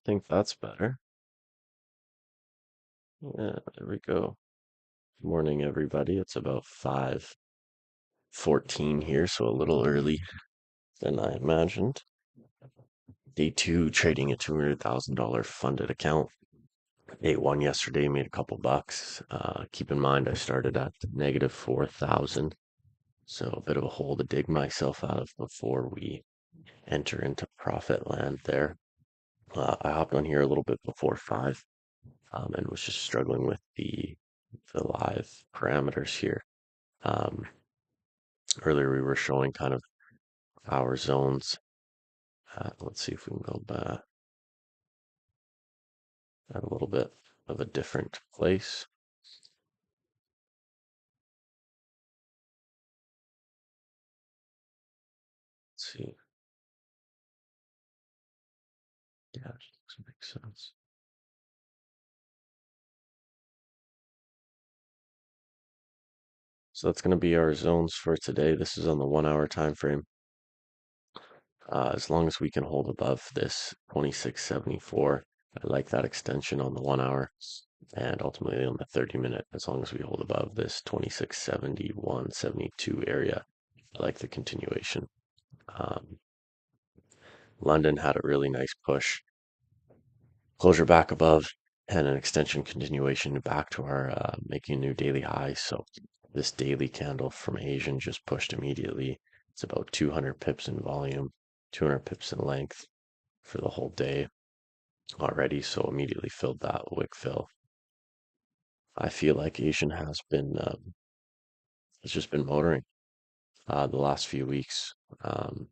Think that's better. Yeah, there we go. Morning, everybody. It's about 5:14 here, so a little early than I imagined. Day two, trading a $200,000 funded account. Day one yesterday, made a couple bucks. Keep in mind, I started at negative 4,000, so a bit of a hole to dig myself out of before we enter into profit land there. I hopped on here a little bit before 5, and was just struggling with the live parameters here. Um, Earlier we were showing kind of our zones. Let's see if we can go back at a little bit of a different place. Let's see. Yeah, it doesn't make sense. So that's going to be our zones for today. This is on the 1 hour time frame. As long as we can hold above this 2674, I like that extension on the 1 hour, and ultimately on the 30 minute, as long as we hold above this 2671.72 area, I like the continuation. Um, London had a really nice push, closure back above, and an extension continuation back to our making a new daily high. So this daily candle from Asian just pushed immediately. It's about 200 pips in volume, 200 pips in length for the whole day already. So immediately filled that wick fill. I feel like Asian has just been motoring the last few weeks. Um,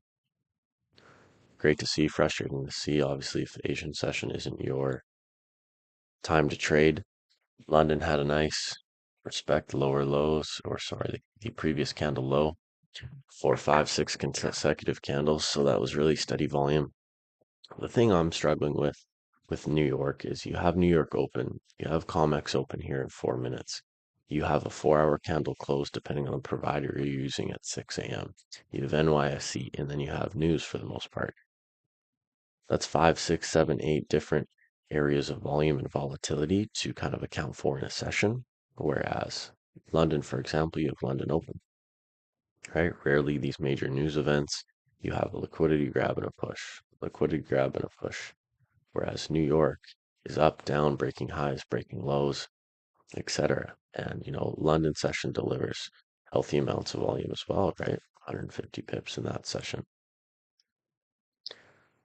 Great to see, frustrating to see. Obviously, if the Asian session isn't your time to trade, London had a nice respect lower lows, or sorry, the previous candle low, 4, 5, 6 consecutive candles. So that was really steady volume. The thing I'm struggling with New York is you have New York open, you have COMEX open here in 4 minutes. You have a 4 hour candle close depending on the provider you're using at 6 a.m. You have NYSE, and then you have news for the most part. That's 5, 6, 7, 8 different areas of volume and volatility to kind of account for in a session. Whereas London, for example, you have London Open, right? Rarely these major news events, you have a liquidity grab and a push, liquidity grab and a push. Whereas New York is up, down, breaking highs, breaking lows, etc. And London session delivers healthy amounts of volume as well, right? 150 pips in that session.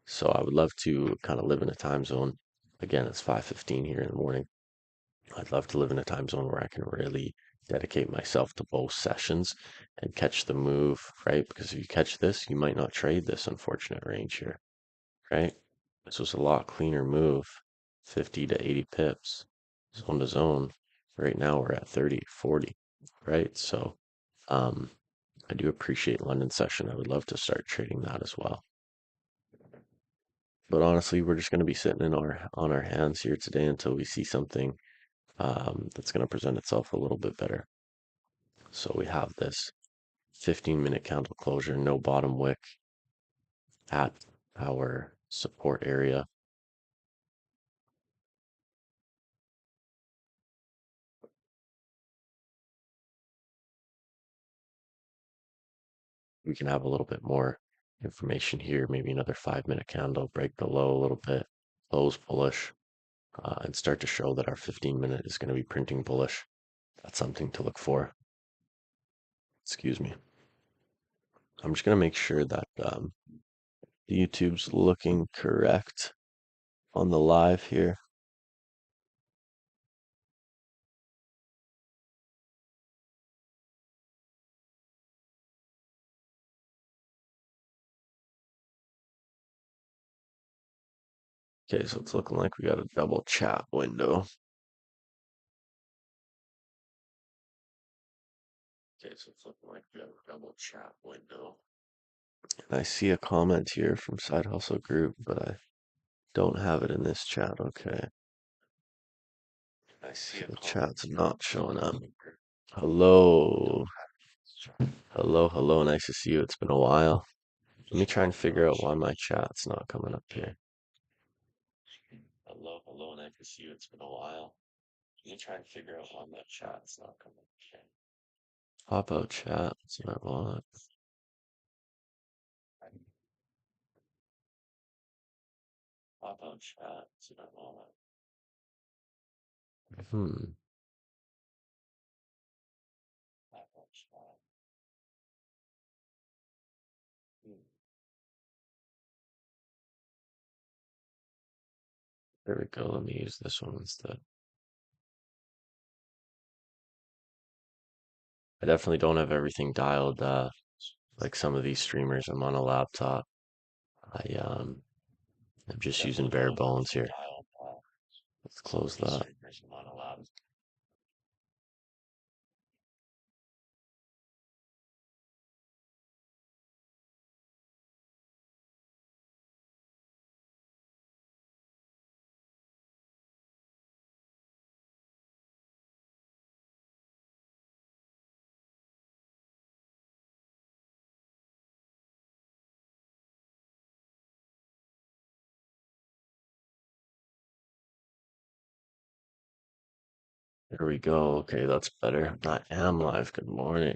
So I would love to kind of live in a time zone. Again, it's 5:15 here in the morning. I'd love to live in a time zone where I can really dedicate myself to both sessions and catch the move, right? Because if you catch this, you might not trade this unfortunate range here, right? This was a lot cleaner move, 50 to 80 pips, zone to zone. Right now we're at 30, 40, right? So um, I do appreciate London session. I would love to start trading that as well. But honestly, we're just going to be sitting on our hands here today until we see something that's going to present itself a little bit better. So we have this 15-minute candle closure, no bottom wick at our support area. We can have a little bit more information here, maybe another 5-minute candle, break the low a little bit, close bullish, and start to show that our 15-minute is going to be printing bullish. That's something to look for. Excuse me. I'm just going to make sure that YouTube's looking correct on the live here. Okay, so it's looking like we got a double chat window. Okay, so it's looking like we have a double chat window. And I see a comment here from Side Hustle Group, but I don't have it in this chat. Okay. I see the chat's not showing up. Hello. Hello, hello. Nice to see you. It's been a while. Let me try and figure out why my chat's not coming up here. see you. It's been a while. You try and figure out why that chat's not coming. Pop out chat. That's what I want. Pop out chat. That's what I want. Hmm. Pop out chat. Hmm. There we go. Let me use this one instead. I definitely don't have everything dialed. Like some of these streamers, I'm on a laptop. I'm just using bare bones here. Let's close that. There we go. Okay, that's better. I am live. Good morning.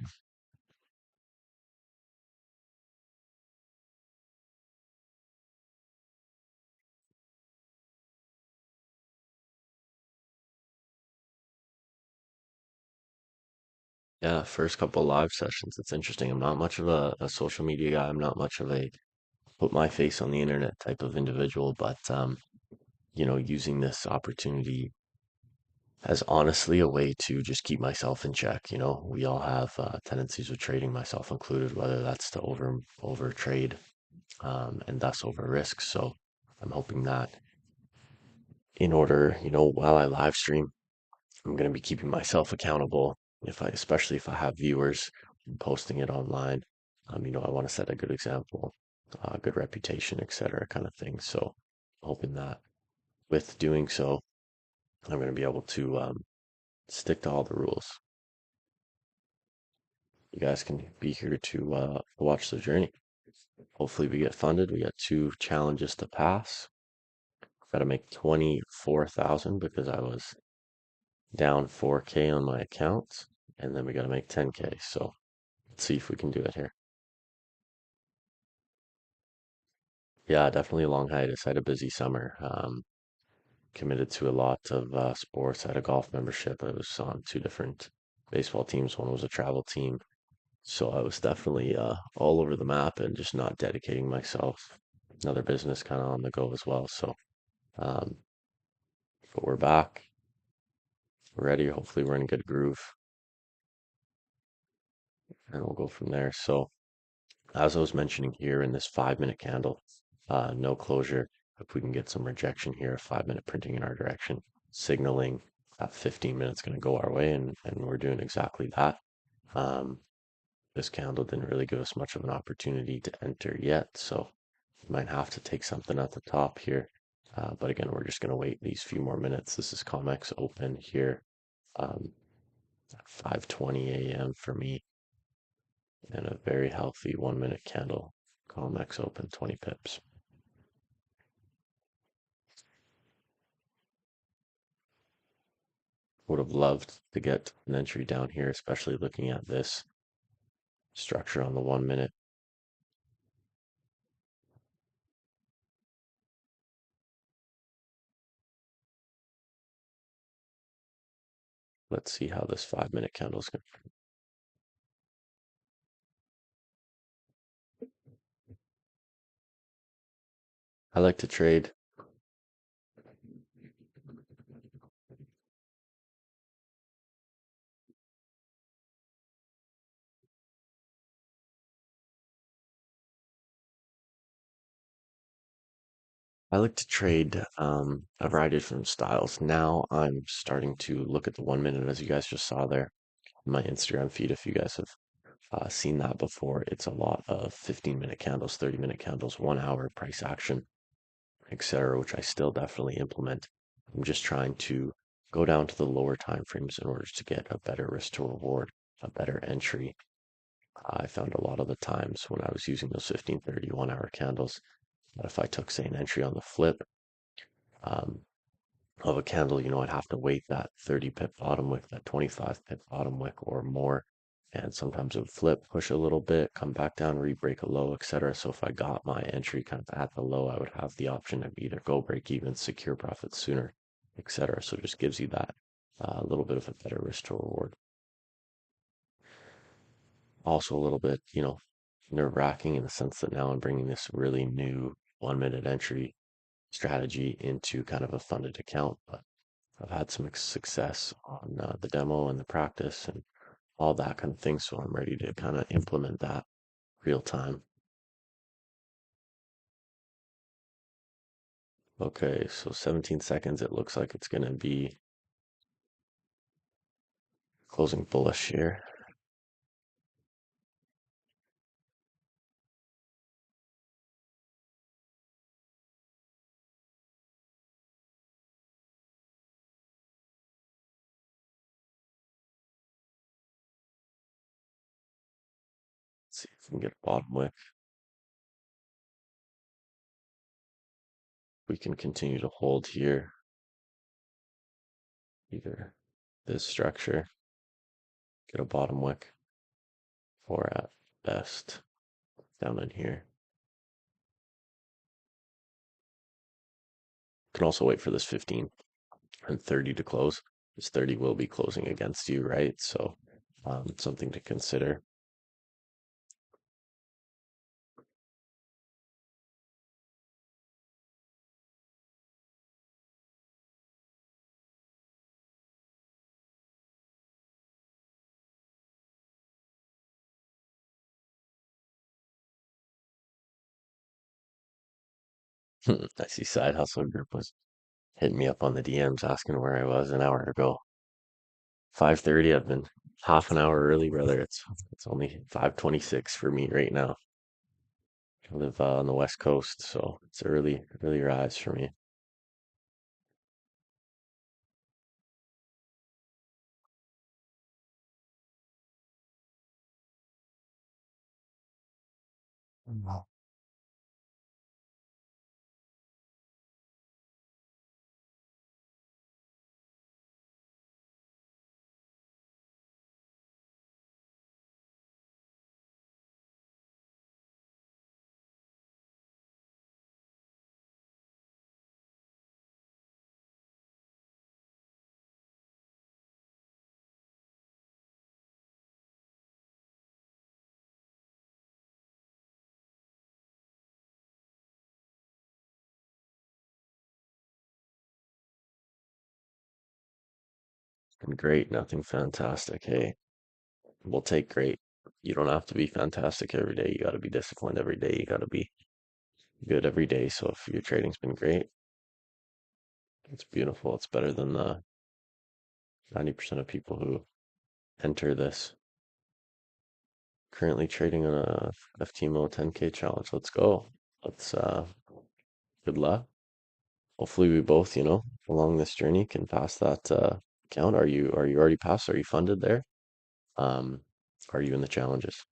Yeah, first couple live sessions. It's interesting. I'm not much of a social media guy. I'm not much of a put my face on the internet type of individual, but using this opportunity as honestly a way to just keep myself in check. We all have tendencies with trading, myself included, whether that's to over trade and thus over risk. So I'm hoping that in order, while I live stream, I'm going to be keeping myself accountable. Especially if I have viewers, posting it online. I want to set a good example, good reputation, etc., kind of thing. So, hoping that with doing so, I'm going to be able to stick to all the rules. You guys can be here to watch the journey. Hopefully, we get funded. We got 2 challenges to pass. Got to make 24,000 because I was down 4K on my account, and then we got to make 10K. So let's see if we can do it here. Yeah, definitely a long hiatus. I had a busy summer. Committed to a lot of sports. I had a golf membership. I was on 2 different baseball teams. One was a travel team. So I was definitely all over the map and just not dedicating myself. Another business kind of on the go as well. So, um, but we're back. We're ready. Hopefully, we're in a good groove, and we'll go from there. So, as I was mentioning here in this 5-minute candle, no closure. If we can get some rejection here, 5-minute printing in our direction, signaling that 15 minutes going to go our way, and we're doing exactly that. Um, this candle didn't really give us much of an opportunity to enter yet, so we might have to take something at the top here. But again, we're just going to wait these few more minutes. This is COMEX open here, um, 5:20 a.m. for me, and a very healthy 1-minute candle. COMEX open 20 pips. Would have loved to get an entry down here, especially looking at this structure on the 1-minute. Let's see how this 5-minute candle is going. I like to trade. I like to trade a variety of different styles. Now I'm starting to look at the 1-minute, as you guys just saw there in my Instagram feed. If you guys have seen that before, it's a lot of 15-minute candles, 30-minute candles, 1 hour price action, etc., which I still definitely implement. I'm just trying to go down to the lower time frames in order to get a better risk to reward, a better entry. I found a lot of the times when I was using those 15, 30, 1 hour candles that if I took, say, an entry on the flip, um, of a candle, I'd have to wait that 30 pip bottom wick, that 25 pip bottom wick or more. And sometimes it would flip, push a little bit, come back down, re-break a low, etc. So if I got my entry kind of at the low, I would have the option of either go break even, secure profits sooner, etc. So it just gives you that little bit of a better risk to reward. Also a little bit, nerve-wracking in the sense that now I'm bringing this really new 1 minute entry strategy into kind of a funded account, but I've had some success on the demo and the practice and all that kind of thing. So I'm ready to kind of implement that real time. Okay, so 17 seconds. It looks like it's going to be closing bullish here. Let's see if we can get a bottom wick. We can continue to hold here, either this structure, get a bottom wick, or at best down in here. Can also wait for this 15 and 30 to close. This 30 will be closing against you, right? So something to consider. I see Side Hustle Group was hitting me up on the DMs asking where I was an hour ago. 5:30. I've been half an hour early, brother. It's only 5:26 for me right now. I live on the West Coast, so it's early rise for me. Wow. It's been great, nothing fantastic. Hey, we'll take great. You don't have to be fantastic every day. You got to be disciplined every day. You got to be good every day. So if your trading's been great, it's beautiful. It's better than the 90% of people who enter this. Currently trading on a FTMO 10K challenge. Let's go. Let's good luck. Hopefully we both, along this journey can pass that count. Are you already passed? Are you funded there? Um, are you in the challenges?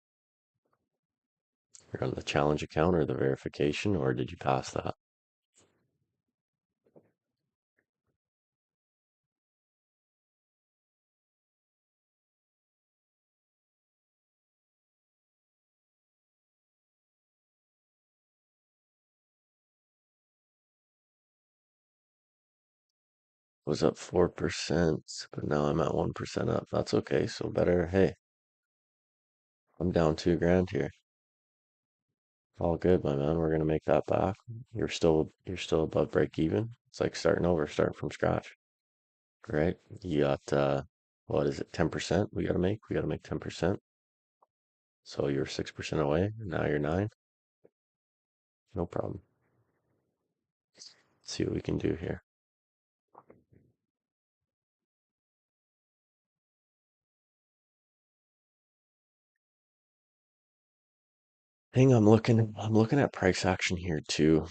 You're on the challenge account or the verification, or did you pass that? Was up 4%, but now I'm at 1% up. That's okay. So better. Hey, I'm down 2 grand here. All good, my man. We're gonna make that back. You're still above break even. It's like starting over, starting from scratch. Right? You got what is it, 10% we gotta make? We gotta make 10%. So you're 6% away, and now you're 9. No problem. Let's see what we can do here. I'm looking at price action here too.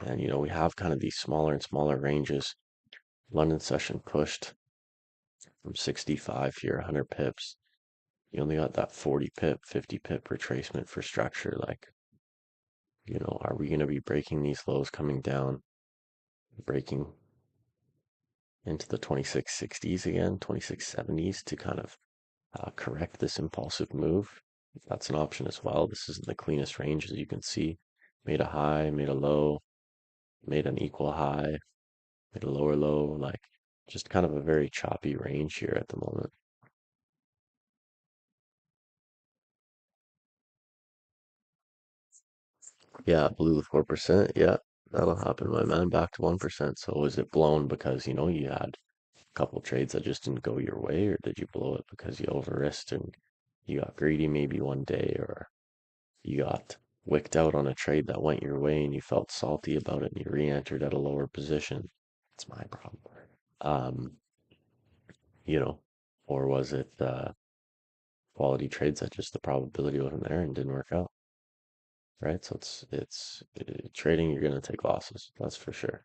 And we have kind of these smaller and smaller ranges. London session pushed from 65 here, 100 pips. You only got that 40 pip, 50 pip retracement for structure. Like, are we going to be breaking these lows coming down, breaking into the 2660s again, 2670s to kind of correct this impulsive move. That's an option as well. This isn't the cleanest range, as you can see. Made a high, made a low, made an equal high, made a lower low, like just kind of a very choppy range here at the moment. Yeah, blew the 4%. Yeah, that'll happen, my man. Back to 1%. So was it blown because, you had a couple trades that just didn't go your way, or did you blow it because you over risked and you got greedy maybe one day, or you got wicked out on a trade that went your way and you felt salty about it and you re-entered at a lower position? That's my problem. Um, you know, or was it quality trades that just the probability wasn't there and didn't work out, right? So it's trading, you're gonna take losses, that's for sure.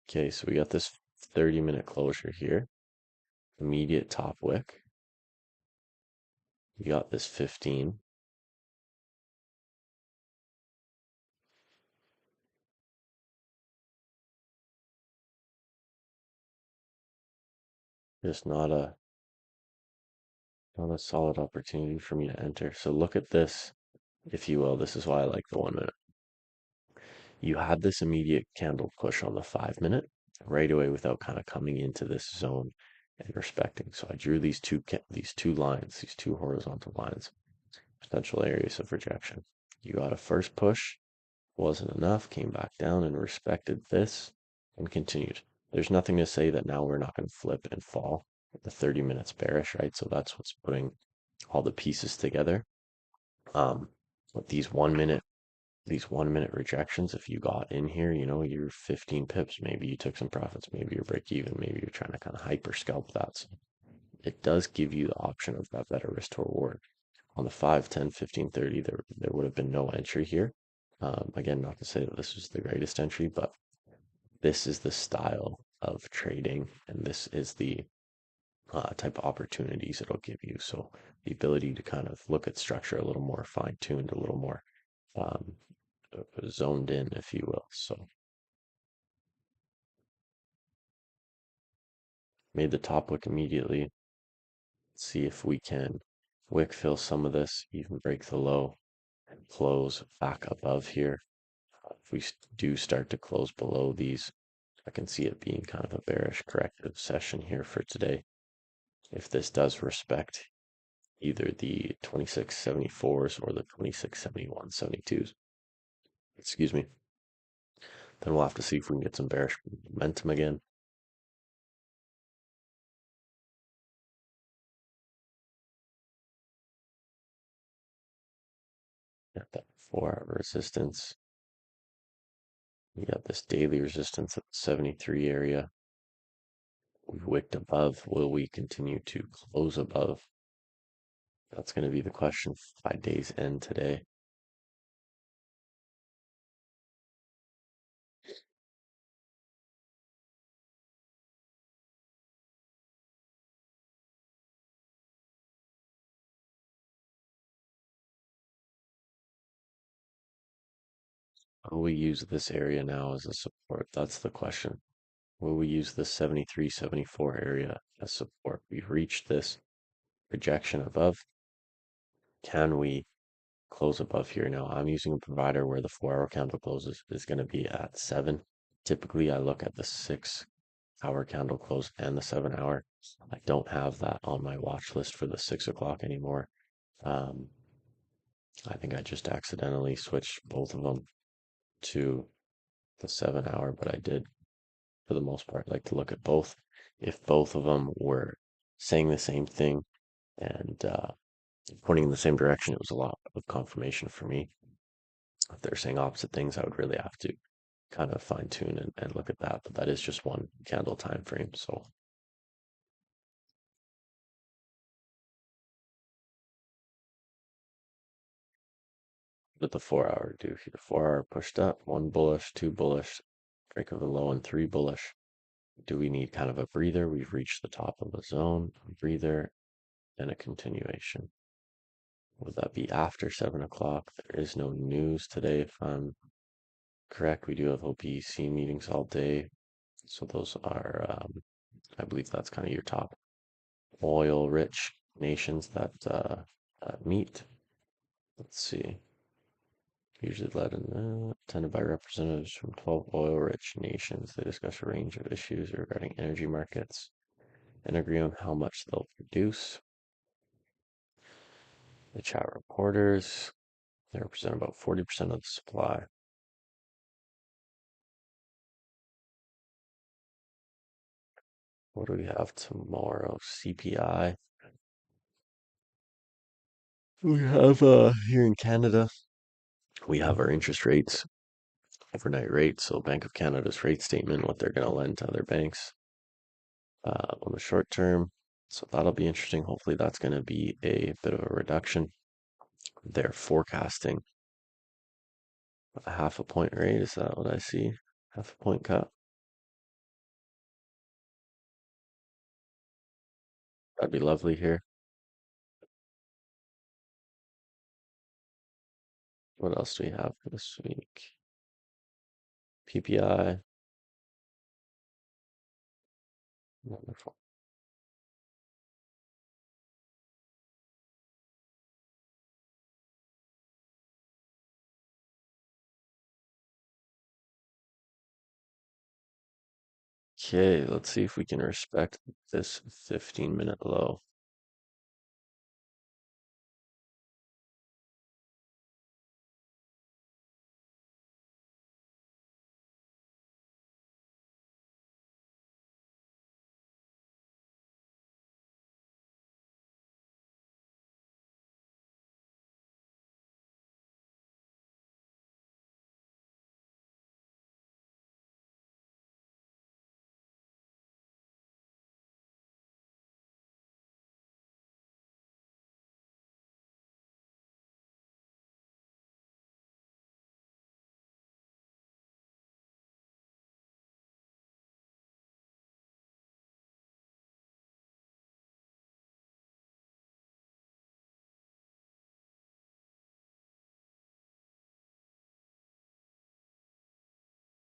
Okay, so we got this 30-minute closure here, immediate top wick. We got this 15. Just not a solid opportunity for me to enter. So look at this, if you will. This is why I like the 1 minute. You had this immediate candle push on the 5 minute right away without kind of coming into this zone and respecting. So I drew these two lines, these two horizontal lines, potential areas of rejection. You got a first push, wasn't enough, came back down and respected this and continued. There's nothing to say that now we're not going to flip and fall. The 30 minutes bearish, right? So that's what's putting all the pieces together. With these 1 minute rejections, if you got in here, you're 15 pips, maybe you took some profits, maybe you're break even, maybe you're trying to kind of hyper scalp that. So it does give you the option of that better risk to reward. On the 5, 10, 15, 30, there would have been no entry here. Again, not to say that this was the greatest entry, but this is the style of trading, and this is the type of opportunities it'll give you. So the ability to kind of look at structure a little more fine tuned, a little more um, zoned in, if you will. So made the top wick immediately. See if we can wick fill some of this, even break the low and close back above here. If we do start to close below these, I can see it being kind of a bearish corrective session here for today. If this does respect either the 2674s or the 2671 72s, excuse me, then we'll have to see if we can get some bearish momentum again. At that 4-hour resistance, we got this daily resistance at the 73 area. We've wicked above. Will we continue to close above? That's going to be the question by day's end today. Will we use this area now as a support? That's the question. Will we use this 73, 74 area as support? We've reached this rejection above. Can we close above here? Now, I'm using a provider where the 4-hour candle closes is going to be at 7. Typically, I look at the 6-hour candle close and the 7-hour. I don't have that on my watch list for the 6 o'clock anymore. Um, I think I just accidentally switched both of them to the 7-hour, but I did, for the most part, like to look at both. If both of them were saying the same thing and pointing in the same direction, it was a lot of confirmation for me. If they're saying opposite things, I would really have to kind of fine tune and look at that. But that is just one candle time frame. So what did the 4-hour do here? 4-hour pushed up, 1 bullish, 2 bullish, break of the low, and 3 bullish. Do we need kind of a breather? We've reached the top of the zone, a breather, and a continuation. Would that be after 7 o'clock? There is no news today, if I'm correct. We do have OPEC meetings all day. So those are, I believe that's kind of your top oil-rich nations that meet. Let's see. Usually led and attended by representatives from 12 oil-rich nations. They discuss a range of issues regarding energy markets and agree on how much they'll produce. They chat reporters. They represent about 40% of the supply. What do we have tomorrow? CPI. We have here in Canada, we have our interest rates, overnight rates. So Bank of Canada's rate statement, what they're going to lend to other banks on the short term. So that'll be interesting. Hopefully that's going to be a bit of a reduction. They're forecasting a half a point rate. Is that what I see? Half a point cut. That'd be lovely here. What else do we have for this week? PPI. Wonderful. Okay, let's see if we can respect this 15-minute low.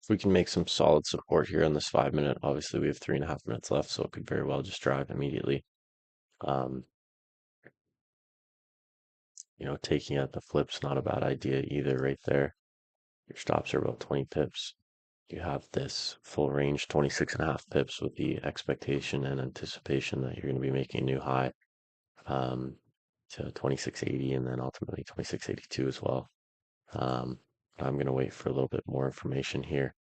If we can make some solid support here on this 5 minute, obviously we have 3.5 minutes left, so it could very well just drive immediately. Um, taking out the flip's not a bad idea either right there. Your stops are about 20 pips. You have this full range, 26.5 pips with the expectation and anticipation that you're going to be making a new high um, to 2680 and then ultimately 2682 as well. Um, I'm going to wait for a little bit more information here.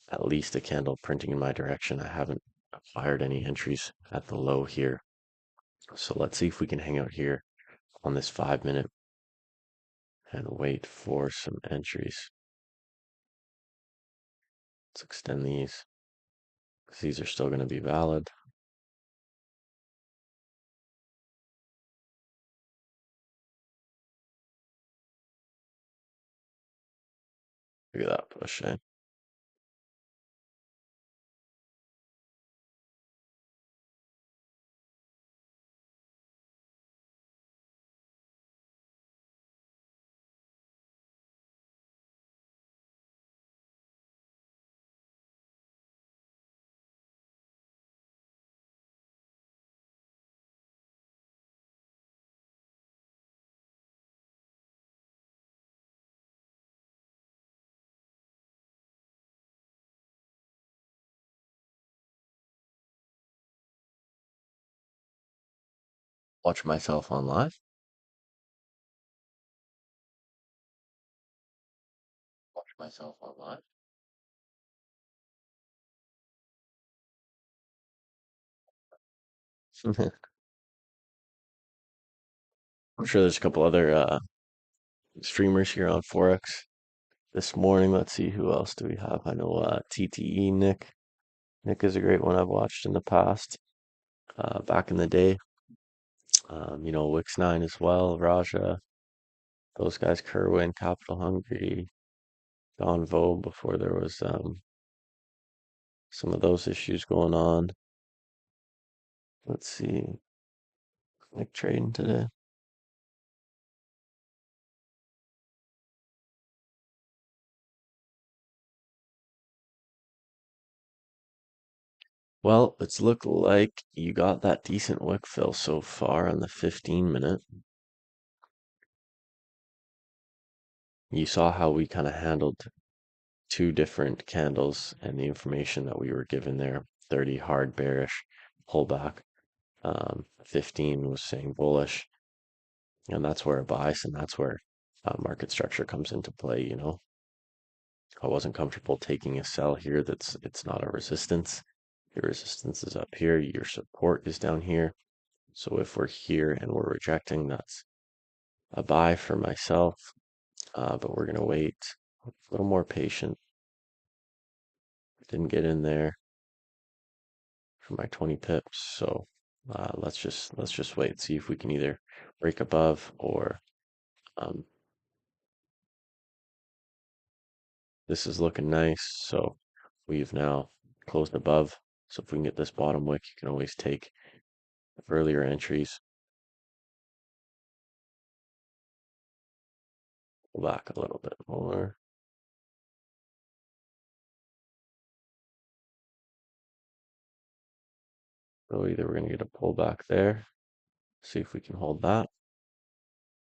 At least a candle printing in my direction. I haven't acquired any entries at the low here. So let's see if we can hang out here on this 5 minute and wait for some entries. Let's extend these because these are still going to be valid. Look at that push, eh? Watch myself on live. Watch myself on live. I'm sure there's a couple other streamers here on Forex this morning. Let's see, who else do we have? I know TTE Nick. Nick is a great one I've watched in the past, back in the day. Wix9 as well, Raja, those guys, Kerwin, Capital Hungry, Don Vo before there was some of those issues going on. Let's see, Nick trading today. Well, it's looked like you got that decent wick fill so far on the 15 minute. You saw how we kind of handled two different candles and the information that we were given there. 30 hard bearish pullback. 15 was saying bullish, and that's where a bias and that's where market structure comes into play. I wasn't comfortable taking a sell here. It's not a resistance. Your resistance is up here. Your support is down here. So if we're here and we're rejecting, that's a buy for myself. But we're gonna wait a little more patient. Didn't get in there for my 20 pips. So let's just wait, see if we can either break above or um, this is looking nice. So we've now closed above. So if we can get this bottom wick, you can always take earlier entries. Pull back a little bit more. So either we're going to get a pullback there, see if we can hold that.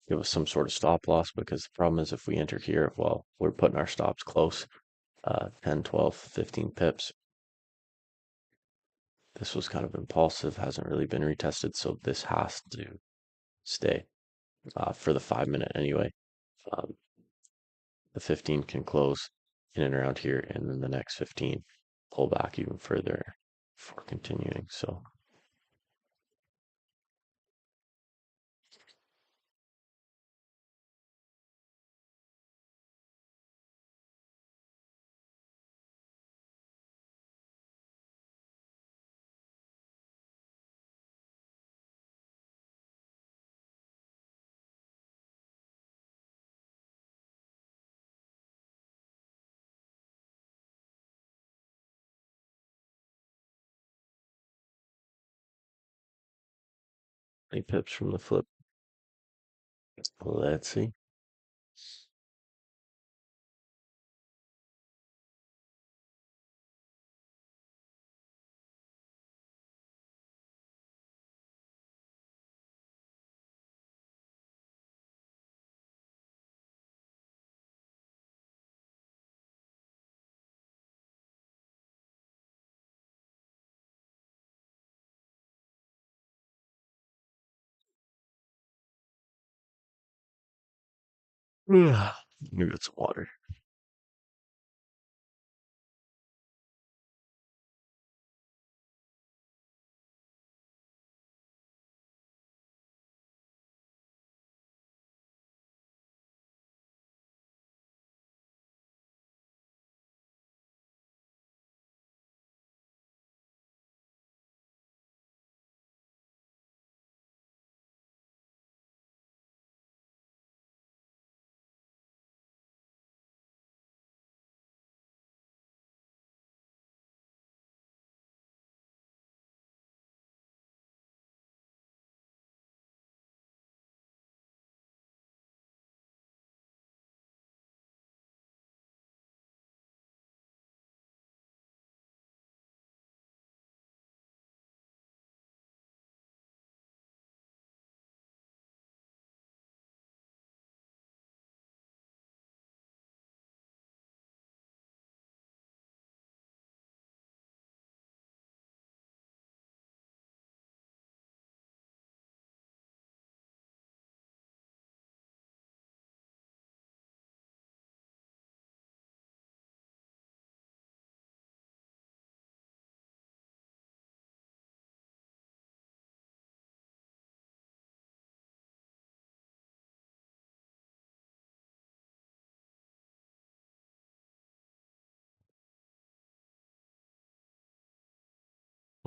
Give us some sort of stop loss because the problem is if we enter here, well, we're putting our stops close, 10, 12, 15 pips. This was kind of impulsive, hasn't really been retested, so this has to stay for the 5 minute anyway. Um, the 15 can close in and around here, and then the next 15 pull back even further for continuing. So any pips from the flip? Let's see. Yeah. Maybe get some water.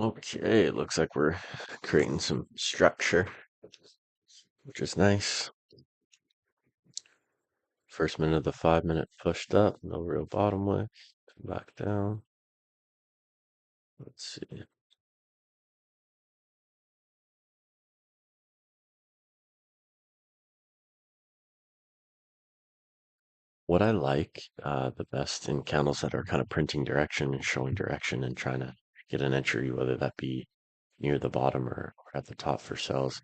Okay, it looks like we're creating some structure, which is nice. First minute of the 5 minute pushed up, no real bottom wick. Back down. Let's see. What I like the best in candles that are kind of printing direction and showing direction and trying to get an entry, whether that be near the bottom or at the top for sells.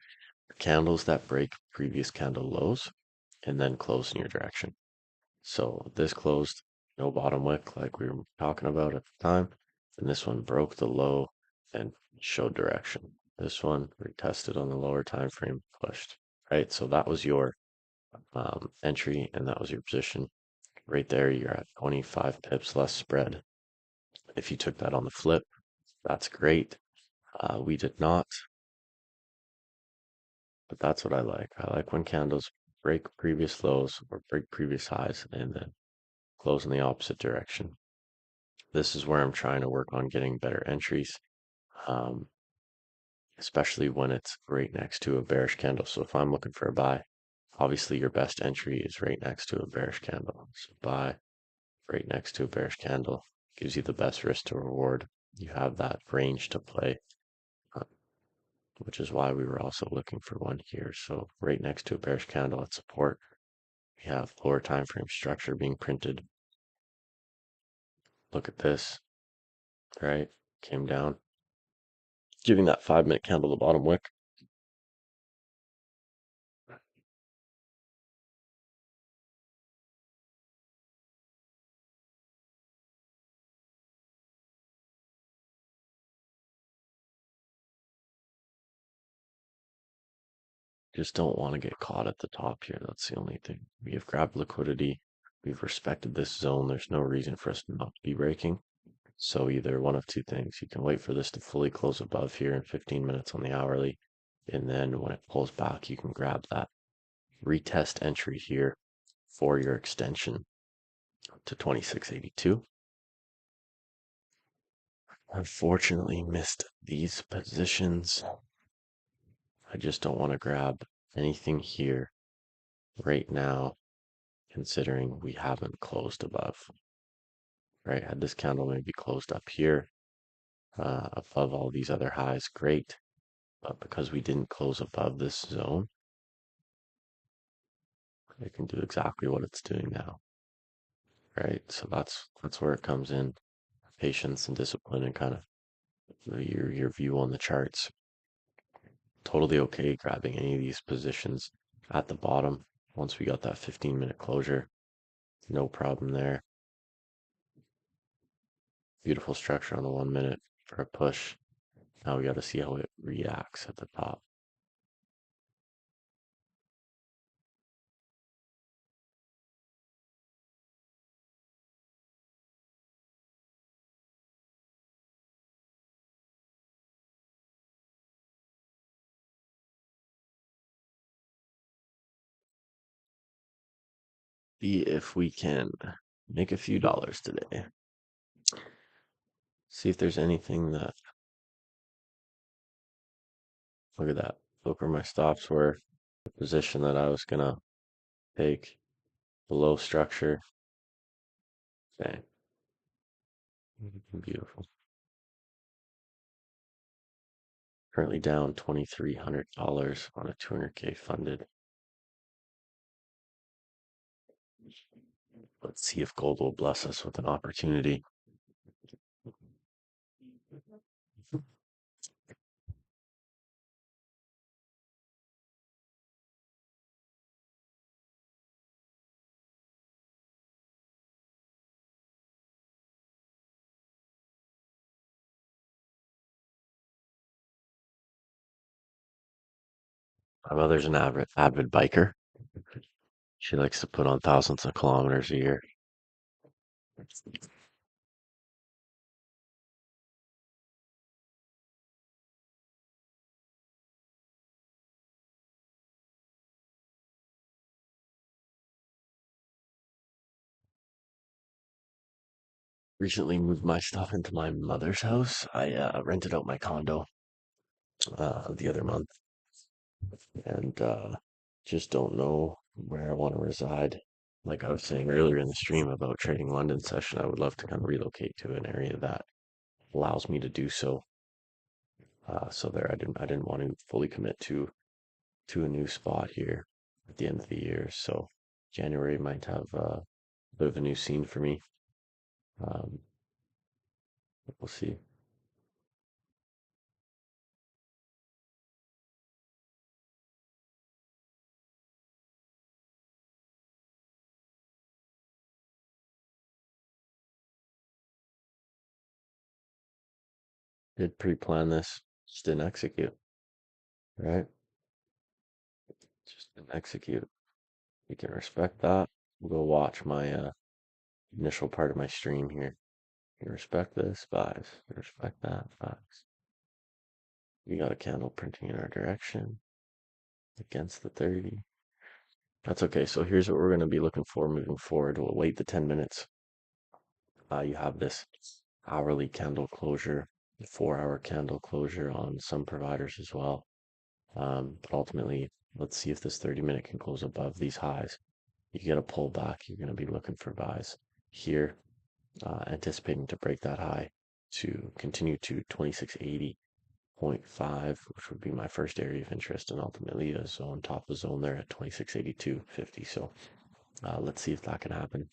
Candles that break previous candle lows and then close in your direction. So this closed no bottom wick like we were talking about at the time. And this one broke the low and showed direction. This one retested on the lower time frame, pushed. Right. So that was your entry and that was your position. Right there, you're at 25 pips less spread. If you took that on the flip, that's great. We did not, but that's what I like. I like when candles break previous lows or break previous highs and then close in the opposite direction. This is where I'm trying to work on getting better entries, um, especially when it's right next to a bearish candle. So if I'm looking for a buy, obviously your best entry is right next to a bearish candle. So buy right next to a bearish candle gives you the best risk to reward. You have that range to play, uh, which is why we were also looking for one here. So right next to a bearish candle at support, we have lower time frame structure being printed. Look at this, right? Came down, giving that 5-minute candle the bottom wick. Just don't want to get caught at the top here. That's the only thing. We have grabbed liquidity. We've respected this zone. There's no reason for us not to be breaking. So either one of two things. You can wait for this to fully close above here in 15 minutes on the hourly. And then when it pulls back, you can grab that retest entry here for your extension to 2682. Unfortunately, missed these positions. I just don't want to grab anything here right now, considering we haven't closed above. Right? Had this candle maybe closed up here, above all these other highs, great. But because we didn't close above this zone, it can do exactly what it's doing now. Right? So that's where it comes in. Patience and discipline and kind of your view on the charts. Totally okay grabbing any of these positions at the bottom once we got that 15-minute closure. No problem there. Beautiful structure on the 1 minute for a push. Now we got to see how it reacts at the top. See if we can make a few dollars today. See if there's anything that, look at that. Look where my stops were. The position that I was gonna take below structure. Bang. Beautiful. Currently down $2,300 on a 200K funded. Let's see if gold will bless us with an opportunity. My mother's an avid biker. She likes to put on thousands of kilometers a year. Recently moved my stuff into my mother's house. I rented out my condo the other month and just don't know where I want to reside. Like I was saying earlier in the stream about trading London session, I would love to kind of relocate to an area that allows me to do so. So there, I didn't want to fully commit to a new spot here at the end of the year. So January might have a bit of a new scene for me. Um, we'll see. Did pre-plan this, just didn't execute, right? Just didn't execute. You can respect that. Go watch my initial part of my stream here. You respect this, buys. You respect that, buys. We got a candle printing in our direction against the 30. That's okay. So here's what we're going to be looking for moving forward. We'll wait the 10 minutes. You have this hourly candle closure, 4-hour candle closure on some providers as well. But ultimately, let's see if this 30-minute can close above these highs. You get a pullback, you're going to be looking for buys here, anticipating to break that high to continue to 2680.5, which would be my first area of interest, and ultimately a zone, top of zone there at 2682.50. So let's see if that can happen.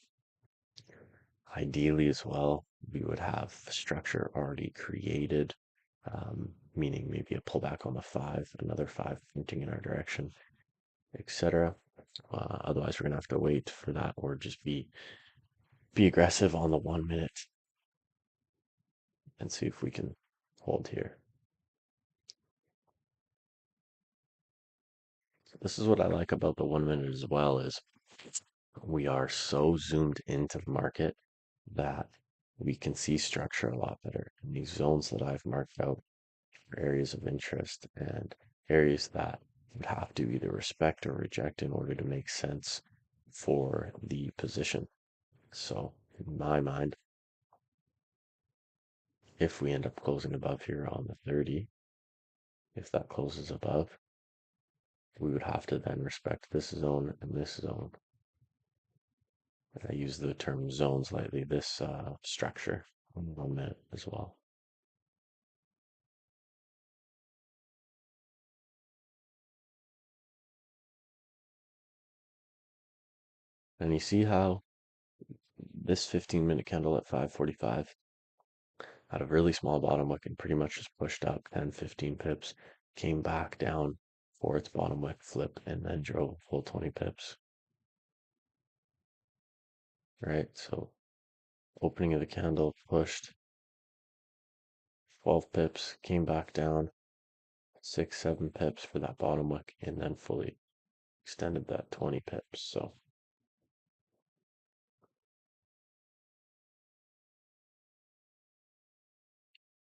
Ideally, as well, we would have the structure already created, meaning maybe a pullback on the 5, another 5 pointing in our direction, etc. Otherwise, we're gonna have to wait for that, or just be aggressive on the 1 minute and see if we can hold here. This is what I like about the 1 minute as well, is we are so zoomed into the market that we can see structure a lot better. And these zones that I've marked out are areas of interest and areas that would have to either respect or reject in order to make sense for the position. So in my mind, if we end up closing above here on the 30, if that closes above, we would have to then respect this zone and this zone. And I use the term zones lightly, this structure on the 1 minute as well. And you see how this 15-minute candle at 5:45 had a really small bottom wick and pretty much just pushed up 10, 15 pips, came back down for its bottom wick flip, and then drove a full 20 pips. Right? So opening of the candle pushed 12 pips, came back down 6, 7 pips for that bottom wick, and then fully extended that 20 pips. So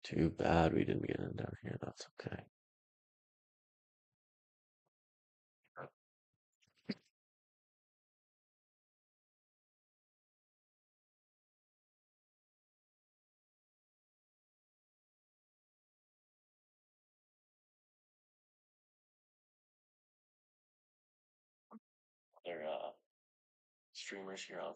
too bad we didn't get in down here. That's okay. Other streamers here on.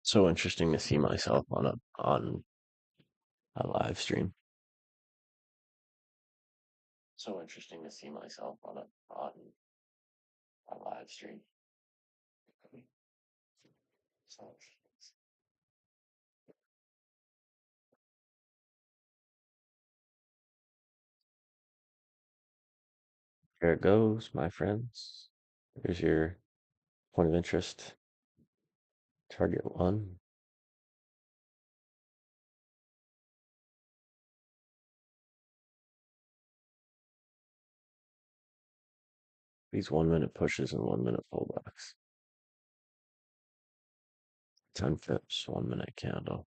So interesting to see myself on a live stream. So interesting to see myself on a live stream. So here it goes, my friends. Here's your point of interest. Target 1. These 1 minute pushes and 1 minute pullbacks. 10 pips, 1 minute candle.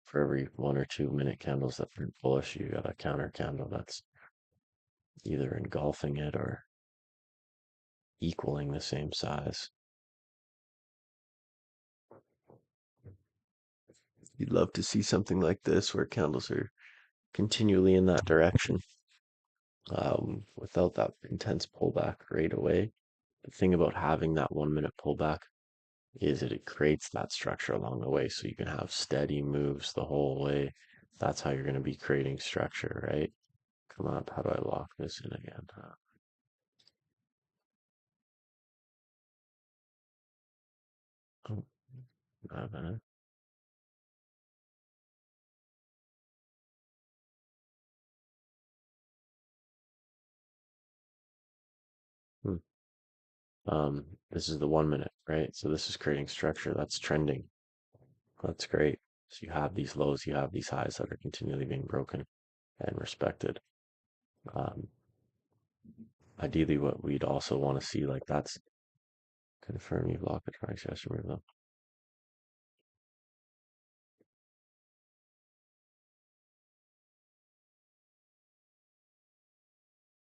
For every 1 or 2 minute candles that print bullish, you got a counter candle that's either engulfing it or equaling the same size. You'd love to see something like this where candles are continually in that direction, without that intense pullback right away. The thing about having that 1 minute pullback is that it creates that structure along the way, so you can have steady moves the whole way. That's how you're going to be creating structure, right? Come up, how do I lock this in again? 5 minute. Hmm. This is the 1 minute, right? So this is creating structure. That's trending. That's great. So you have these lows, you have these highs that are continually being broken and respected. Um, Ideally, what we'd also want to see, like that's confirm you block the price, yes, remove them.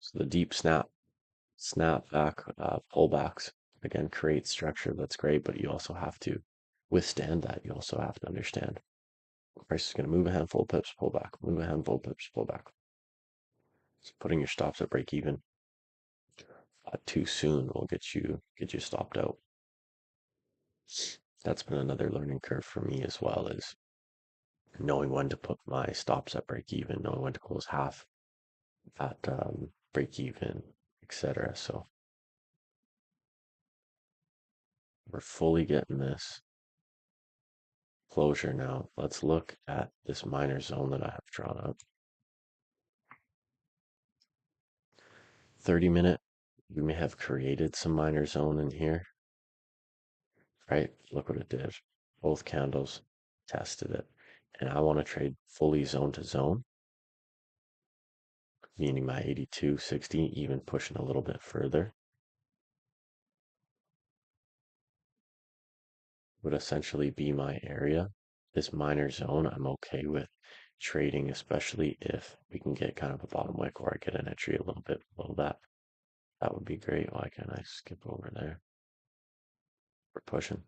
So the deep snap back, pullbacks again create structure. That's great, but you also have to withstand that. You also have to understand price is going to move a handful of pips, pull back, move a handful of pips, pull back. So putting your stops at break even too soon will get you stopped out. That's been another learning curve for me as well, is knowing when to put my stops at break even, knowing when to close half at break even, etc. So we're fully getting this closure now. Let's look at this minor zone that I have drawn up. 30 minute, we may have created some minor zone in here, right? Look what it did. Both candles tested it. And I want to trade fully zone to zone, meaning my 82, 60, even pushing a little bit further, would essentially be my area. This minor zone, I'm okay with trading, especially if we can get kind of a bottom wick or I get an entry a little bit below that. That would be great. Why can't I skip over there? We're pushing.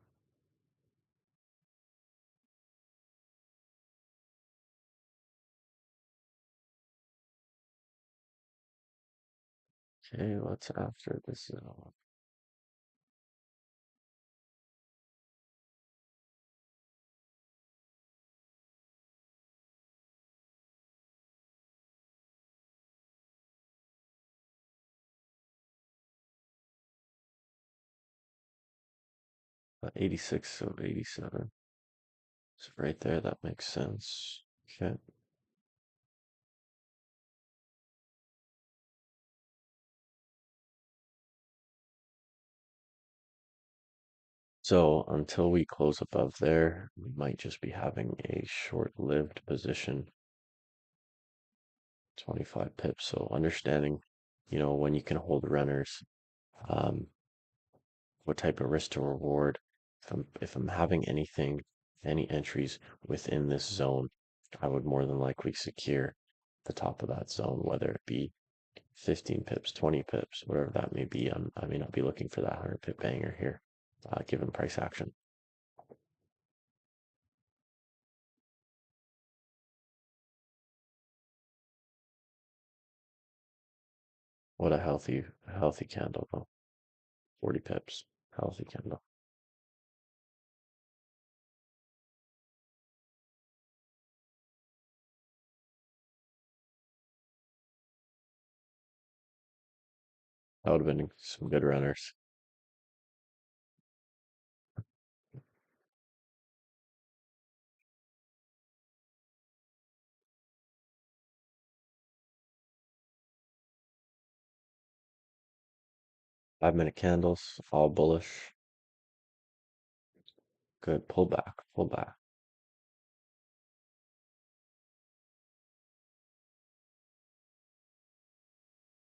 Okay, what's after this zone? About 86, so 87. So right there, that makes sense. Okay. So until we close above there, we might just be having a short-lived position, 25 pips. So understanding, when you can hold runners, um, what type of risk to reward. If I'm having any entries within this zone, I would more than likely secure the top of that zone, whether it be 15 pips, 20 pips, whatever that may be. I may not be looking for that 100 pip banger here, given price action. What a healthy candle though. 40 pips, healthy candle. That would have been some good runners. 5 minute candles, all bullish. Good pullback, pullback.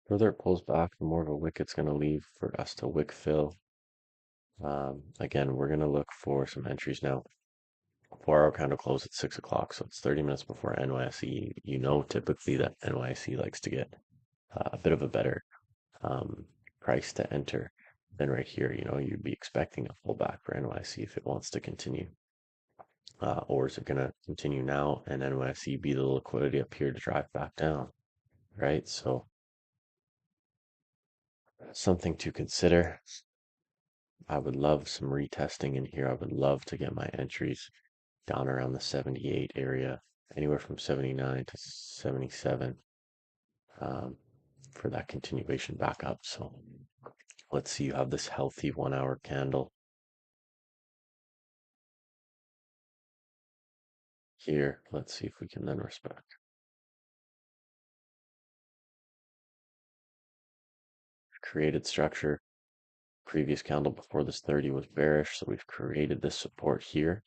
Further it pulls back, the more of a wick it's going to leave for us to wick fill. Again, we're going to look for some entries now. 4 hour candle close at 6 o'clock, so it's 30 minutes before NYSE. You know, typically that NYSE likes to get a bit of a better um, price to enter than right here. You'd be expecting a pullback for NYSE if it wants to continue. Or is it going to continue now and NYSE be the liquidity up here to drive back down, right? So something to consider. I would love some retesting in here. I would love to get my entries down around the 78 area, anywhere from 79 to 77, um, for that continuation back up. So let's see, you have this healthy 1 hour candle. here. Let's see if we can then respect. Created structure. Previous candle before this 30 was bearish, so we've created this support here,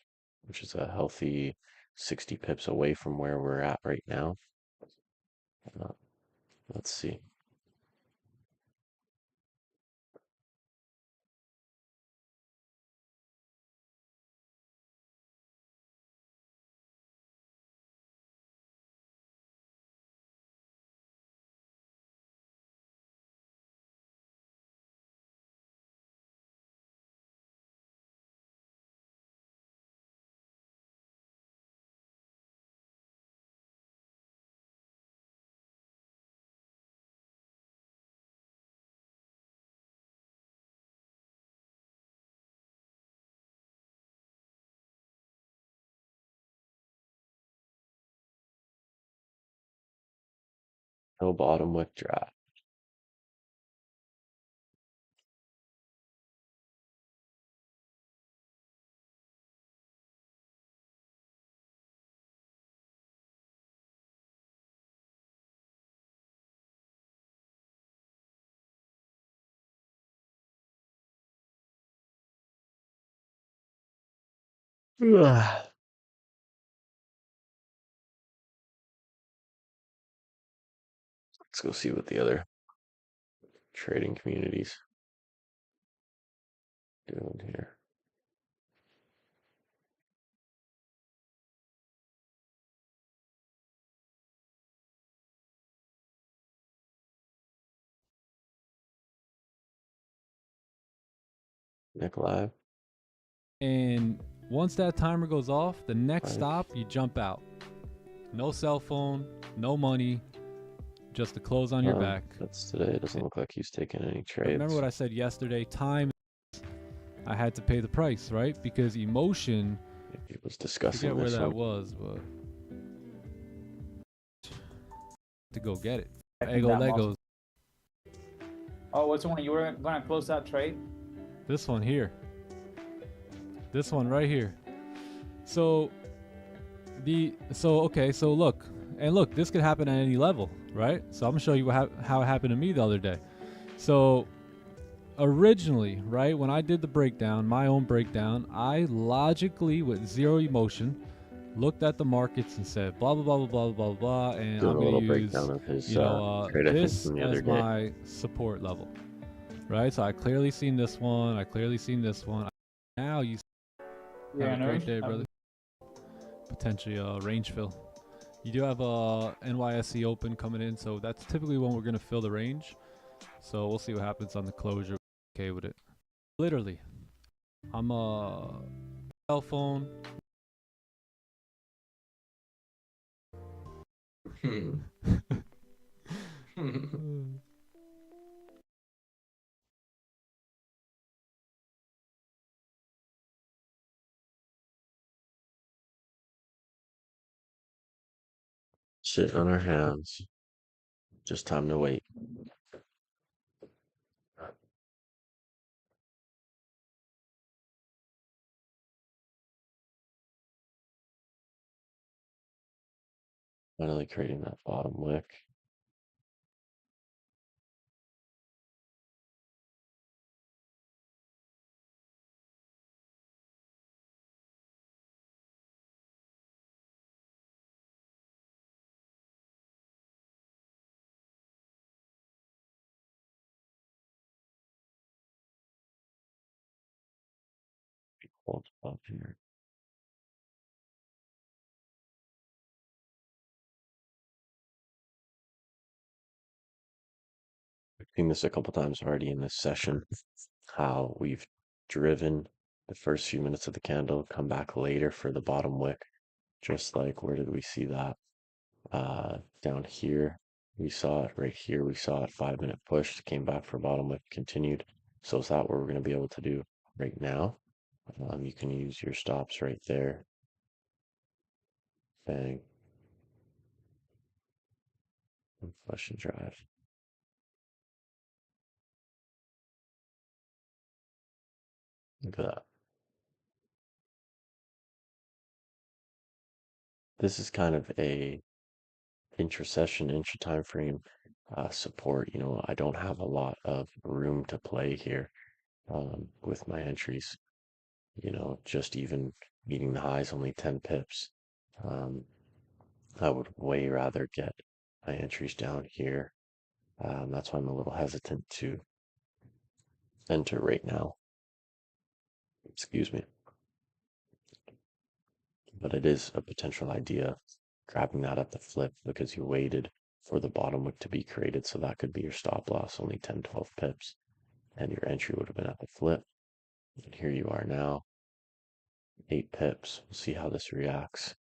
which is a healthy 60 pips away from where we're at right now. Uh, let's see. No bottom wick draft. Let's go see what the other trading communities doing here. Nick live. And once that timer goes off, the next Right. stop, you jump out. No cell phone, no money, just the clothes on your back. That's today. It doesn't look like he's taking any trades. Remember what I said yesterday? Time, I had to pay the price, right? Because emotion, He was I discussing forget where this that one. was, but to go get it. I think Ego that Legos. Oh, what's the one you were gonna close that trade? This one here. This one right here. So okay, so look, this could happen at any level, right? So I'm gonna show you how it happened to me the other day. So originally, right, when I did the breakdown, my own breakdown, I logically, with zero emotion, looked at the markets and said blah blah blah blah blah blah blah, and Doing I'm a gonna little use breakdown of his trade, I think, this from the other as day. my support level, right? So I clearly seen this one, I clearly seen this one. Now you have a great day, brother. Potentially range fill. You do have a NYSE open coming in, so that's typically when we're gonna fill the range. So we'll see what happens on the closure. Okay with it. Literally, I'm a cell phone. Shit on our hands. Just time to wait. Finally creating that bottom wick. Hold up here. I've seen this a couple times already in this session, how we've driven the first few minutes of the candle, come back later for the bottom wick. Just like, where did we see that? Down here. We saw it right here. We saw it 5-minute push, came back for bottom wick, continued. So is that what we're going to be able to do right now? You can use your stops right there. Bang. And flush and drive. Look at that. this is kind of a intra-session, intra-time frame support. You know, I don't have a lot of room to play here with my entries. You know, just even meeting the highs only 10 pips. Um, I would way rather get my entries down here. That's why I'm a little hesitant to enter right now. Excuse me. But it is a potential idea grabbing that at the flip because you waited for the bottom wick to be created. So that could be your stop loss, only 10, 12 pips. And your entry would have been at the flip. And here you are now, 8 pips. We'll see how this reacts.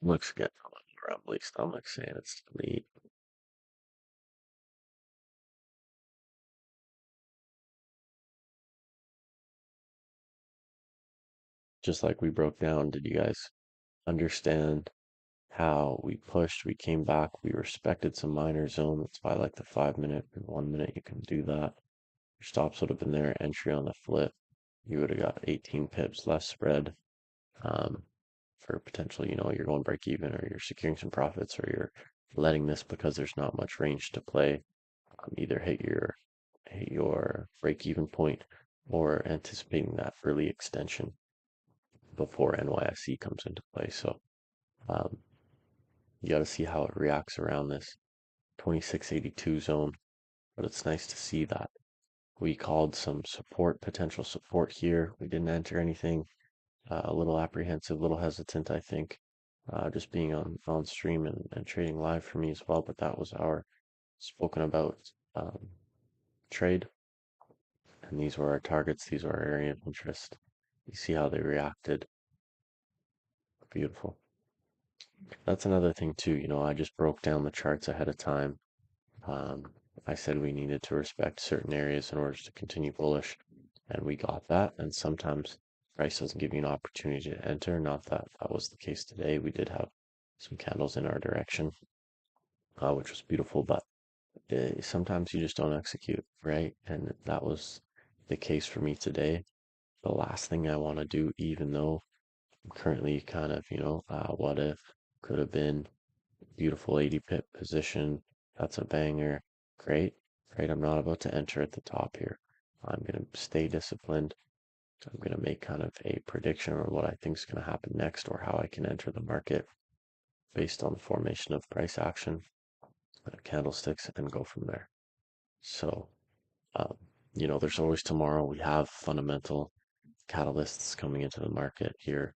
Looks good. Rumbly stomach saying it's to eat. Just like we broke down, did you guys understand how we pushed, we came back, we respected some minor zone? That's why I like the 5 minute and 1 minute. You can do that. Your stops would have been there, entry on the flip. You would have got 18 pips less spread for potential, you know, you're going break even or you're securing some profits or you're letting this because there's not much range to play. Either hit your break even point or anticipating that early extension before NYSE comes into play. So um, you got to see how it reacts around this 2682 zone. But it's nice to see that we called some support, potential support here. We didn't enter anything. A little apprehensive, a little hesitant, I think. Just being on stream and trading live for me as well. But that was our spoken about trade. And these were our targets. These were our area of interest. You see how they reacted. Beautiful. That's another thing too. You know, I just broke down the charts ahead of time. Um, I said we needed to respect certain areas in order to continue bullish, and we got that. And sometimes price doesn't give you an opportunity to enter. Not that that was the case today. We did have some candles in our direction, which was beautiful, but sometimes you just don't execute, right? And that was the case for me today. The last thing I want to do, even though I'm currently kind of, what if, could have been, beautiful 80 pip position. That's a banger. Great. Great. I'm not about to enter at the top here. I'm going to stay disciplined. I'm going to make kind of a prediction on what I think is going to happen next or how I can enter the market based on the formation of price action, candlesticks, and go from there. So, um, there's always tomorrow. We have fundamental catalysts coming into the market here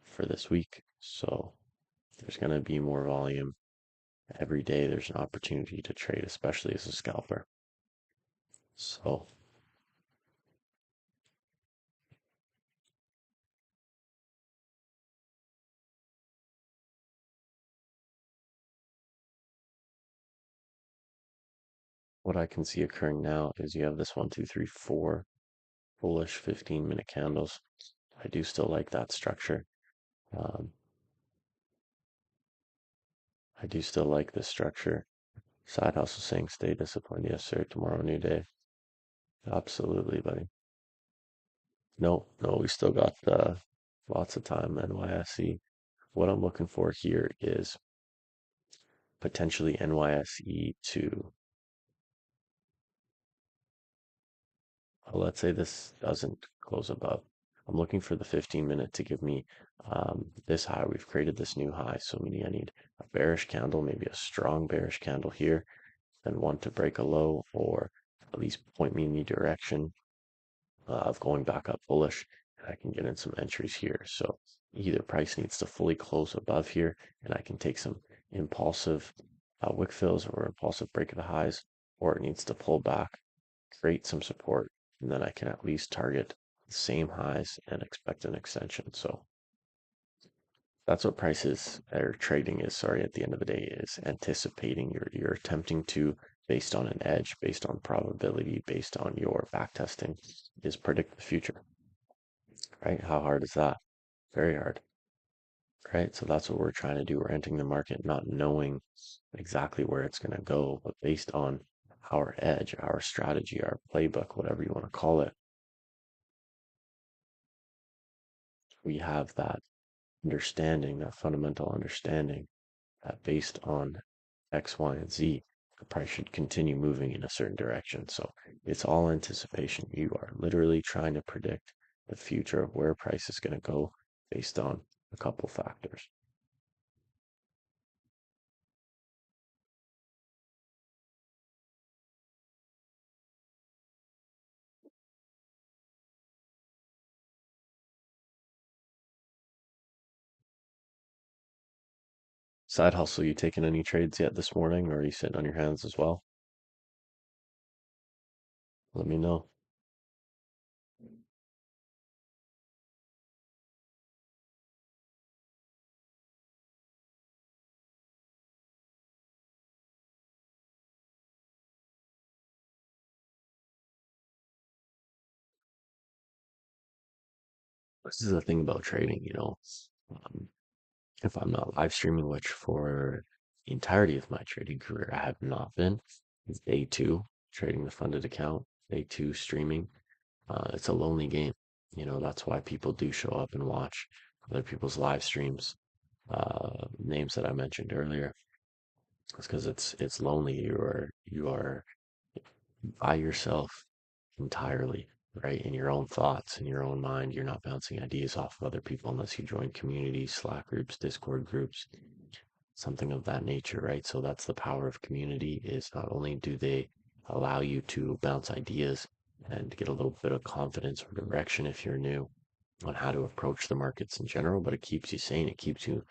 for this week. So there's going to be more volume. Every day there's an opportunity to trade, especially as a scalper. So what I can see occurring now is you have this 1, 2, 3, 4 bullish 15-minute candles. I do still like that structure. Um, I do still like this structure. Side hustle saying stay disciplined. Yes, sir. Tomorrow, new day. Absolutely, buddy. No, no, we still got lots of time. NYSE. What I'm looking for here is potentially NYSE to, let's say this doesn't close above. I'm looking for the 15-minute to give me this high. We've created this new high, so meaning I need a bearish candle, maybe a strong bearish candle here, then one to break a low or at least point me in the direction of going back up bullish, and I can get in some entries here. So either price needs to fully close above here, and I can take some impulsive wick fills or impulsive break of the highs, or it needs to pull back, create some support, and then I can at least target the same highs and expect an extension. So that's what prices or trading is, sorry, at the end of the day is anticipating. You're attempting to, based on an edge, based on probability, based on your back testing, is predict the future, right? How hard is that? Very hard, right? So that's what we're trying to do. We're entering the market not knowing exactly where it's going to go, but based on our edge, our strategy, our playbook, whatever you want to call it, we have that understanding, that fundamental understanding that based on X, Y, and Z, the price should continue moving in a certain direction. So it's all anticipation. You are literally trying to predict the future of where price is going to go based on a couple factors. Side hustle, you taking any trades yet this morning, or are you sitting on your hands as well? Let me know. This is the thing about trading, um, if I'm not live streaming, which for the entirety of my trading career I have not been, it's day two trading the funded account, day two streaming. It's a lonely game. That's why people do show up and watch other people's live streams. Names that I mentioned earlier. It's because it's lonely. You are by yourself entirely, right? In your own thoughts, in your own mind. You're not bouncing ideas off of other people unless you join communities, Slack groups, Discord groups, something of that nature, right? So that's the power of community is not only do they allow you to bounce ideas and get a little bit of confidence or direction if you're new on how to approach the markets in general, but it keeps you sane. It keeps you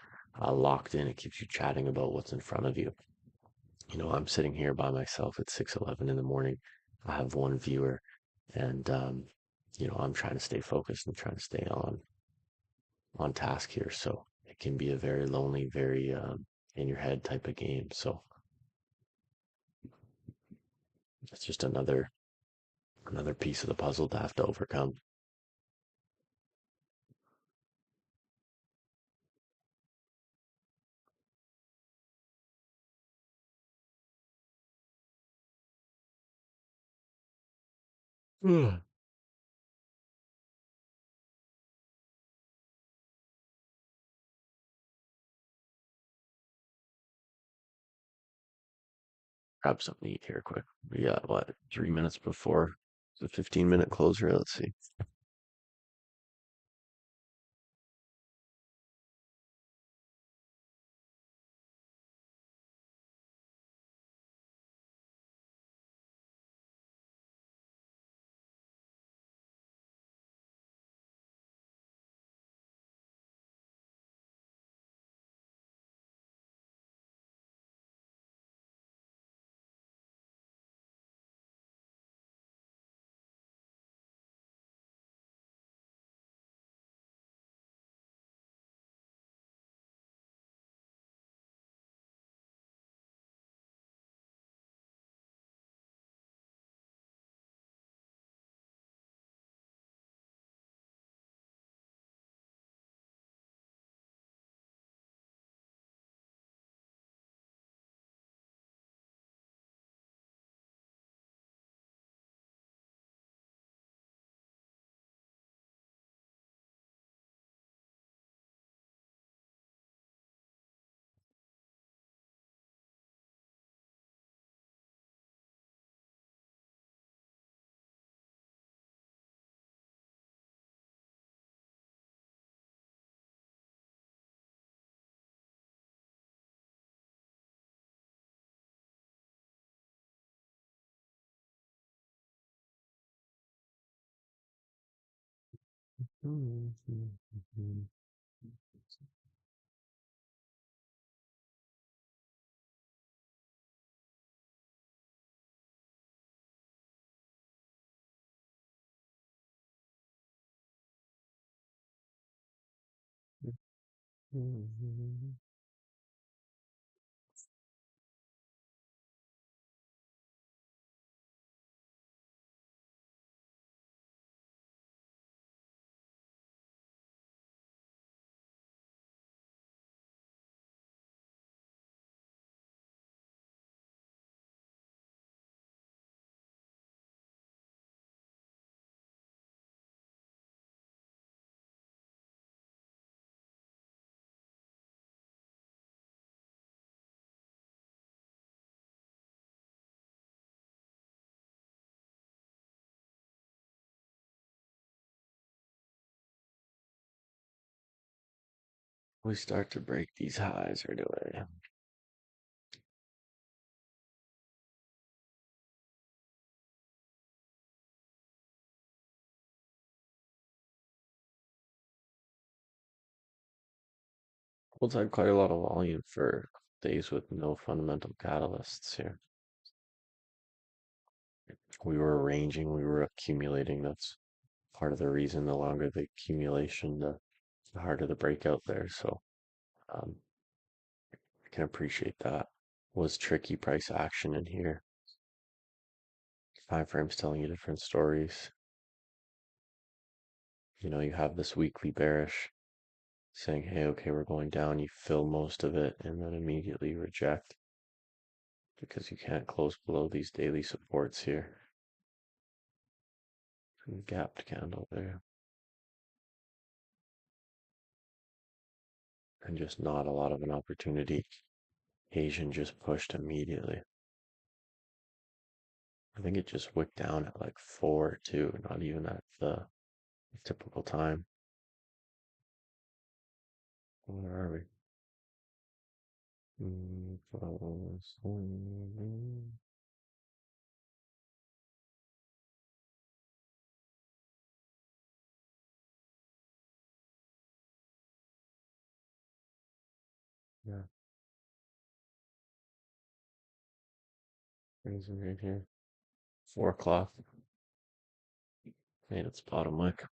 locked in. It keeps you chatting about what's in front of you. I'm sitting here by myself at 6:11 in the morning. I have one viewer, and I'm trying to stay focused and trying to stay on task here. So it can be a very lonely, very in your head type of game. So it's just another piece of the puzzle to have to overcome. Grab something to eat here quick. We got what, 3 minutes before the 15-minute closer? Let's see. Mhm. We start to break these highs right away. We've had quite a lot of volume for days with no fundamental catalysts here. We were arranging, we were accumulating. That's part of the reason. The longer the accumulation, the harder the breakout there. So I can appreciate that. Was tricky price action in here. Time frames telling you different stories. You know, you have this weekly bearish saying, hey, okay, we're going down. You fill most of it and then immediately reject because you can't close below these daily supports here. Gapped candle there. And just not a lot of an opportunity. Asian just pushed immediately. I think it just wicked down at like 4 too, not even at the typical time. Where are we? Yeah, crazy right here. 4 o'clock. Made its bottom wick.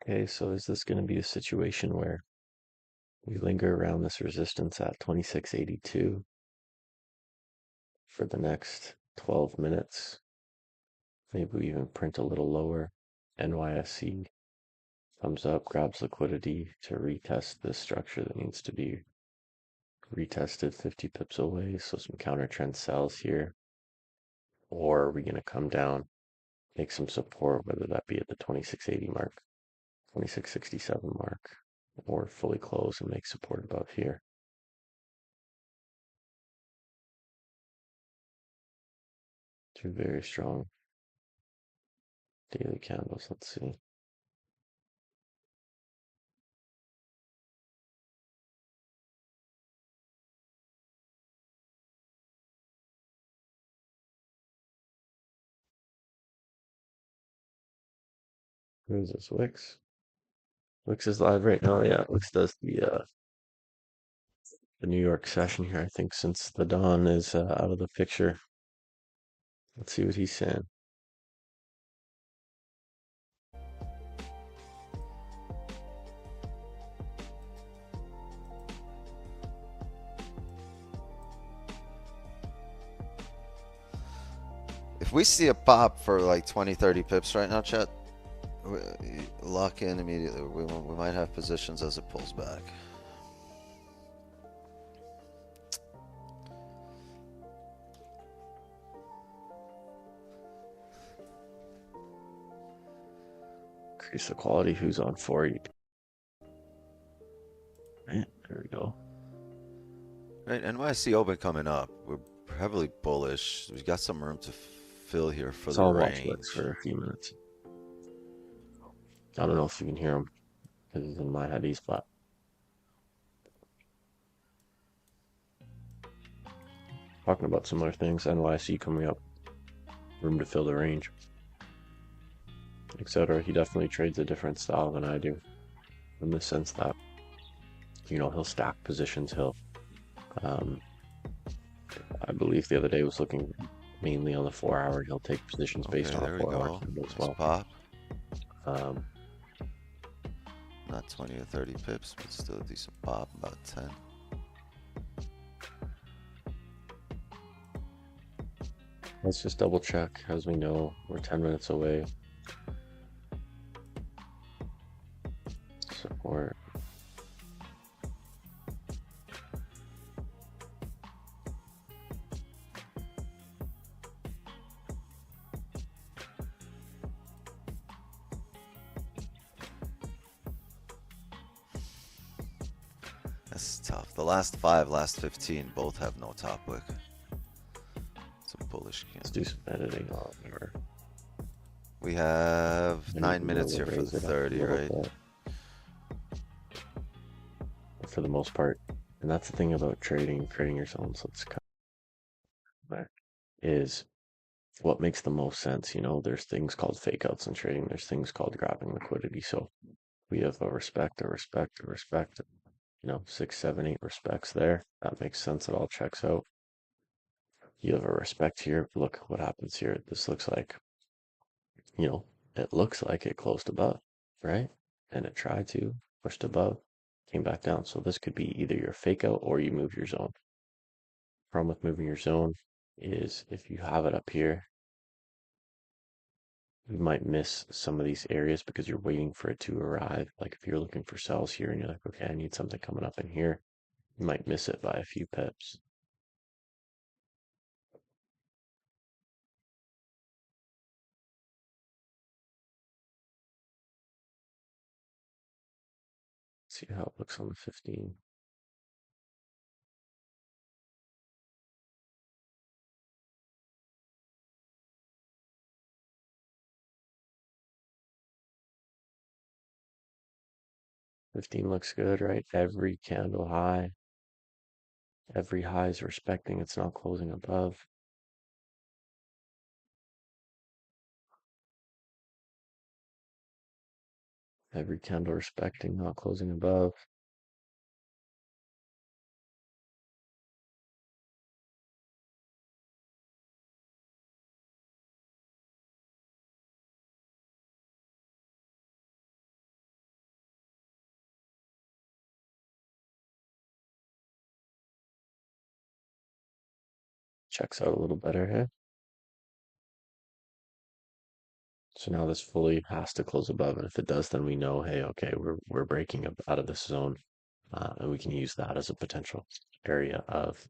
Okay, so is this going to be a situation where we linger around this resistance at 2682 for the next 12 minutes? Maybe we even print a little lower. NYSE comes up, grabs liquidity to retest this structure that needs to be retested 50 pips away. So some counter trend sells here. Or are we going to come down, make some support, whether that be at the 2680 mark, 2667 mark, or fully close and make support above here? Two very strong daily candles. Let's see. Who's this? Wix? Wix is live right now. Yeah, Wix does the New York session here. I think since the dawn is out of the picture. Let's see what he's saying. If we see a pop for like 20, 30 pips right now, chat, lock in immediately. We might have positions as it pulls back. Increase the quality. Who's on 40? Right, there we go. Right, NYC open coming up. We're heavily bullish. We've got some room to fill here for So the I'll watch Wicks range. for a few minutes. I don't know if you can hear him because he's in my head. He's flat. Talking about similar things. NYC coming up. Room to fill the range, etc. He definitely trades a different style than I do, in the sense that, you know, he'll stack positions. Um, I believe the other day was looking mainly on the 4 hour. He'll take positions based on a there we 4 hour go. candle as Nice well. pop. Um, Not 20 or 30 pips, but still a decent pop, about 10. let's just double check. As we know, we're 10 minutes away. Support. That's tough. The last 5, last 15 both have no top wick. It's a bullish Let's candle. do some editing on there. We have 9 minutes here for the 30, right? But for the most part, and that's the thing about trading your zones. Let's cut back. Is what makes the most sense. You know, there's things called fake outs in trading. There's things called grabbing liquidity. So we have a respect, you know, 6, 7, 8 respects there. That makes sense. It all checks out. You have a respect here. Look what happens here. This looks like, you know, it looks like it closed above, right? And it tried to, pushed above, came back down. So this could be either your fake out or you move your zone. Problem with moving your zone is if you have it up here, you might miss some of these areas because you're waiting for it to arrive. Like if you're looking for sells here and you're like, okay, I need something coming up in here, you might miss it by a few pips. See how it looks on the 15. $15 looks good, right? Every candle high, every high is respecting. It's not closing above. Every candle respecting, not closing above. Checks out a little better here. So now this fully has to close above, and if it does, then we know, hey, okay, we're breaking out of this zone, and we can use that as a potential area of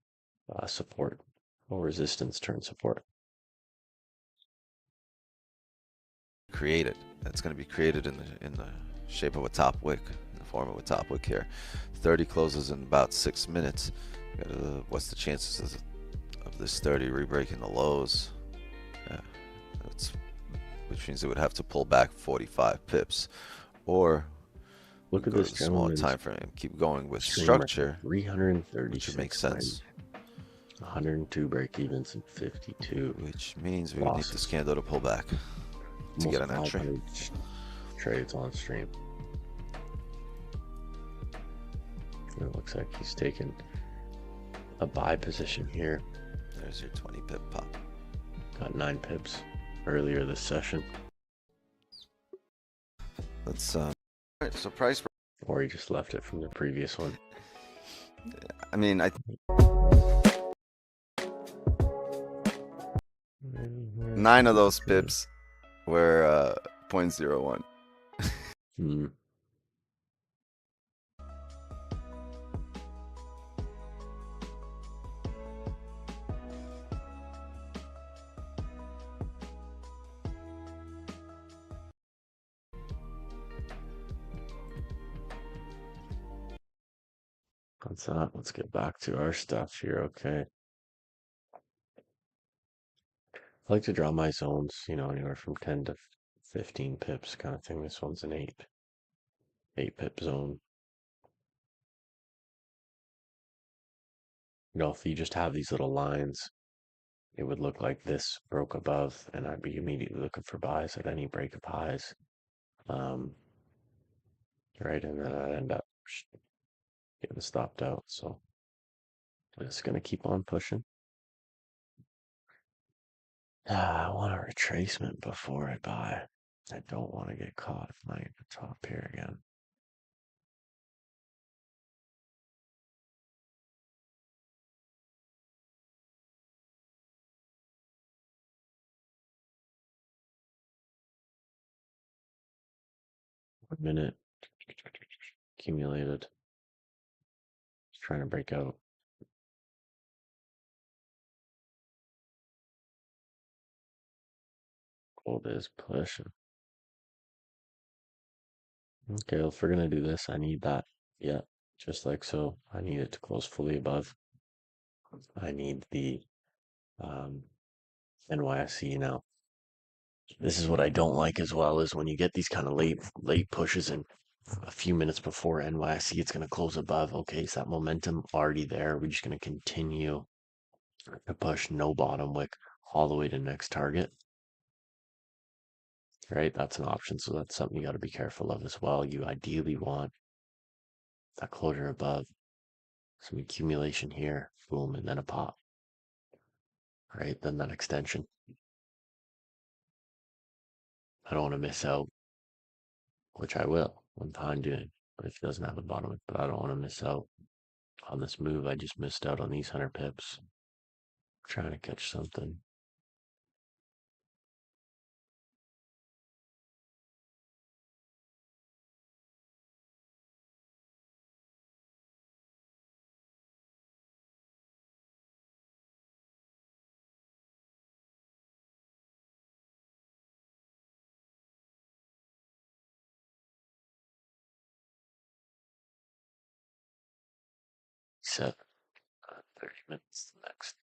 support or resistance turn support. Created. It's going to be created in the shape of a top wick, in the form of a top wick here. 30 closes in about 6 minutes. What's the chances of this 30 re-breaking the lows? Yeah, which means it would have to pull back 45 pips, or Look at go this to the smaller gentleman's time frame. Keep going with stream record, structure, 336 which would make sense. 102 break evens and 52 Which means we would need losses. this candle to pull back to Almost get an entry. 500 trades on stream. It looks like he's taken a buy position here. There's your 20 pip pop. Got 9 pips earlier this session. Let's alright, so price, Or he just left it from the previous one. I mean, 9 of those pips were 0.01. Hmm. That's that. Let's get back to our stuff here. Okay. I like to draw my zones, anywhere from 10 to 15 pips kind of thing. This one's an 8 pip zone. If you just have these little lines, it would look like this broke above, and I'd be immediately looking for buys at any break of highs. Right, and then I'd end up getting stopped out. So I'm just gonna keep on pushing. I want a retracement before I buy. I don't want to get caught flying at the top here again. One minute accumulated. Just trying to break out. Gold is pushing. Okay, well, if we're gonna do this, I need that. Yeah, just like so. I need it to close fully above. I need the NYSE now. This is what I don't like as well, is when you get these kind of late pushes and a few minutes before NYSE it's gonna close above. Okay, is that momentum already there? We're just gonna continue to push no bottom wick all the way to next target. Right? That's an option. So that's something you got to be careful of as well. You ideally want that closure above, some accumulation here, boom, and then a pop. Right? Then that extension. I don't want to miss out, which I will when time doing, but if it doesn't have a bottom wick, but I don't want to miss out on this move. I just missed out on these 100 pips. I'm trying to catch something. Set 30 minutes next.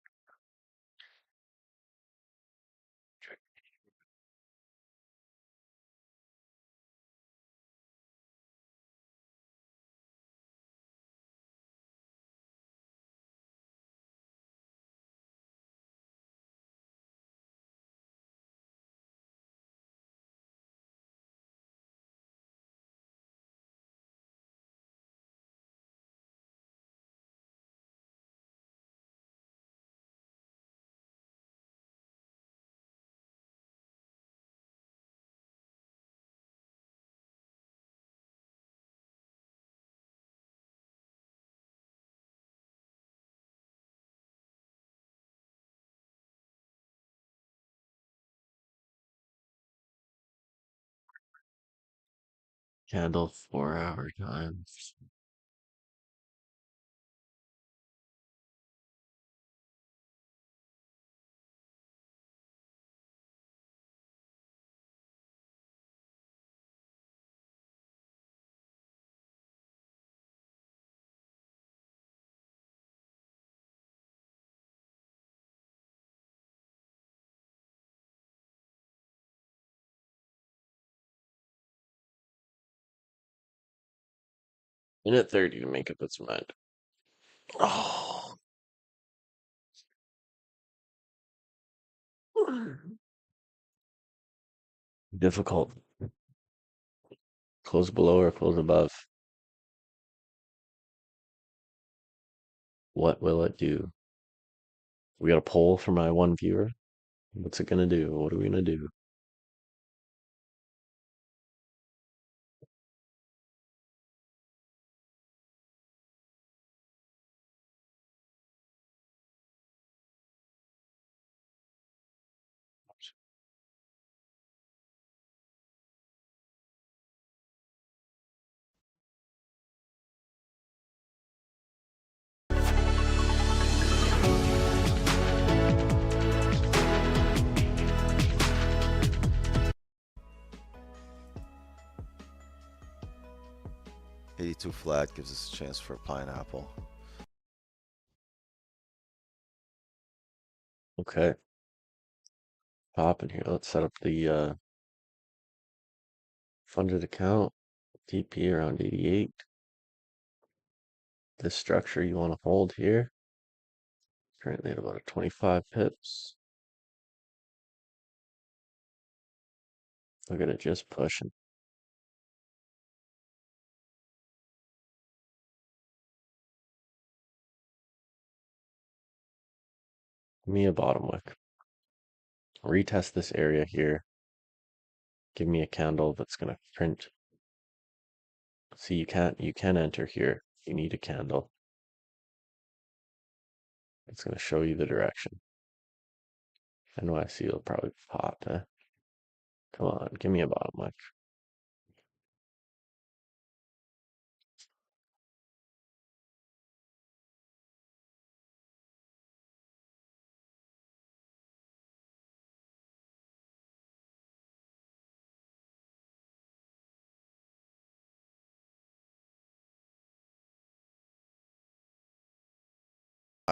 Candle 4-hour time. Minute 30 to make up its mind. Oh. Difficult. Close below or close above. What will it do? We got a poll for my one viewer. What's it gonna do? What are we gonna do? $82 flat gives us a chance for a pineapple. Okay, popping here. Let's set up the funded account. TP around 88. This structure you want to hold here. Currently at about a 25 pips. Look at it just pushing. Give me a bottom wick. Retest this area here. Give me a candle that's gonna print. See, you can enter here. You need a candle. It's gonna show you the direction. NYC will probably pop. Come on, give me a bottom wick.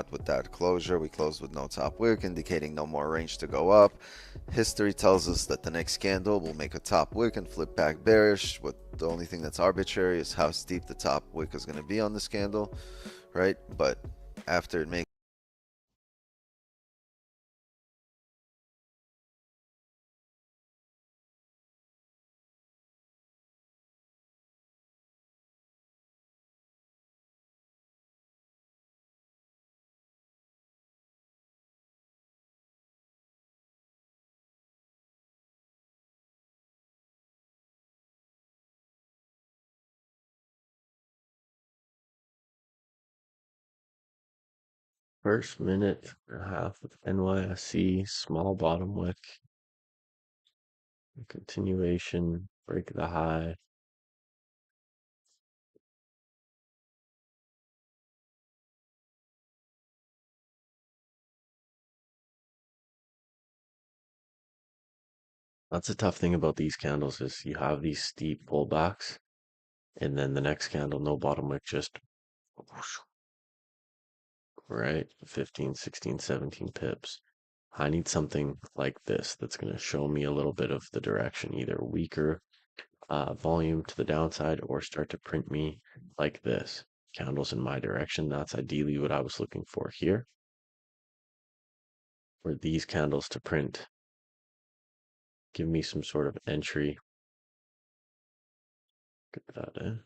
With that closure, we closed with no top wick, indicating no more range to go up. History tells us that the next candle will make a top wick and flip back bearish. The only thing that's arbitrary is how steep the top wick is going to be on this candle, right? But after it makes First minute and a half with NYSE, small bottom wick. Continuation, break the high. That's a tough thing about these candles is you have these steep pullbacks, and then the next candle, no bottom wick, just whoosh, right, 15, 16, 17 pips. I need something like this that's going to show me a little bit of the direction, either weaker volume to the downside or start to print me like this. Candles in my direction. That's ideally what I was looking for here. For these candles to print, give me some sort of entry. Get that in.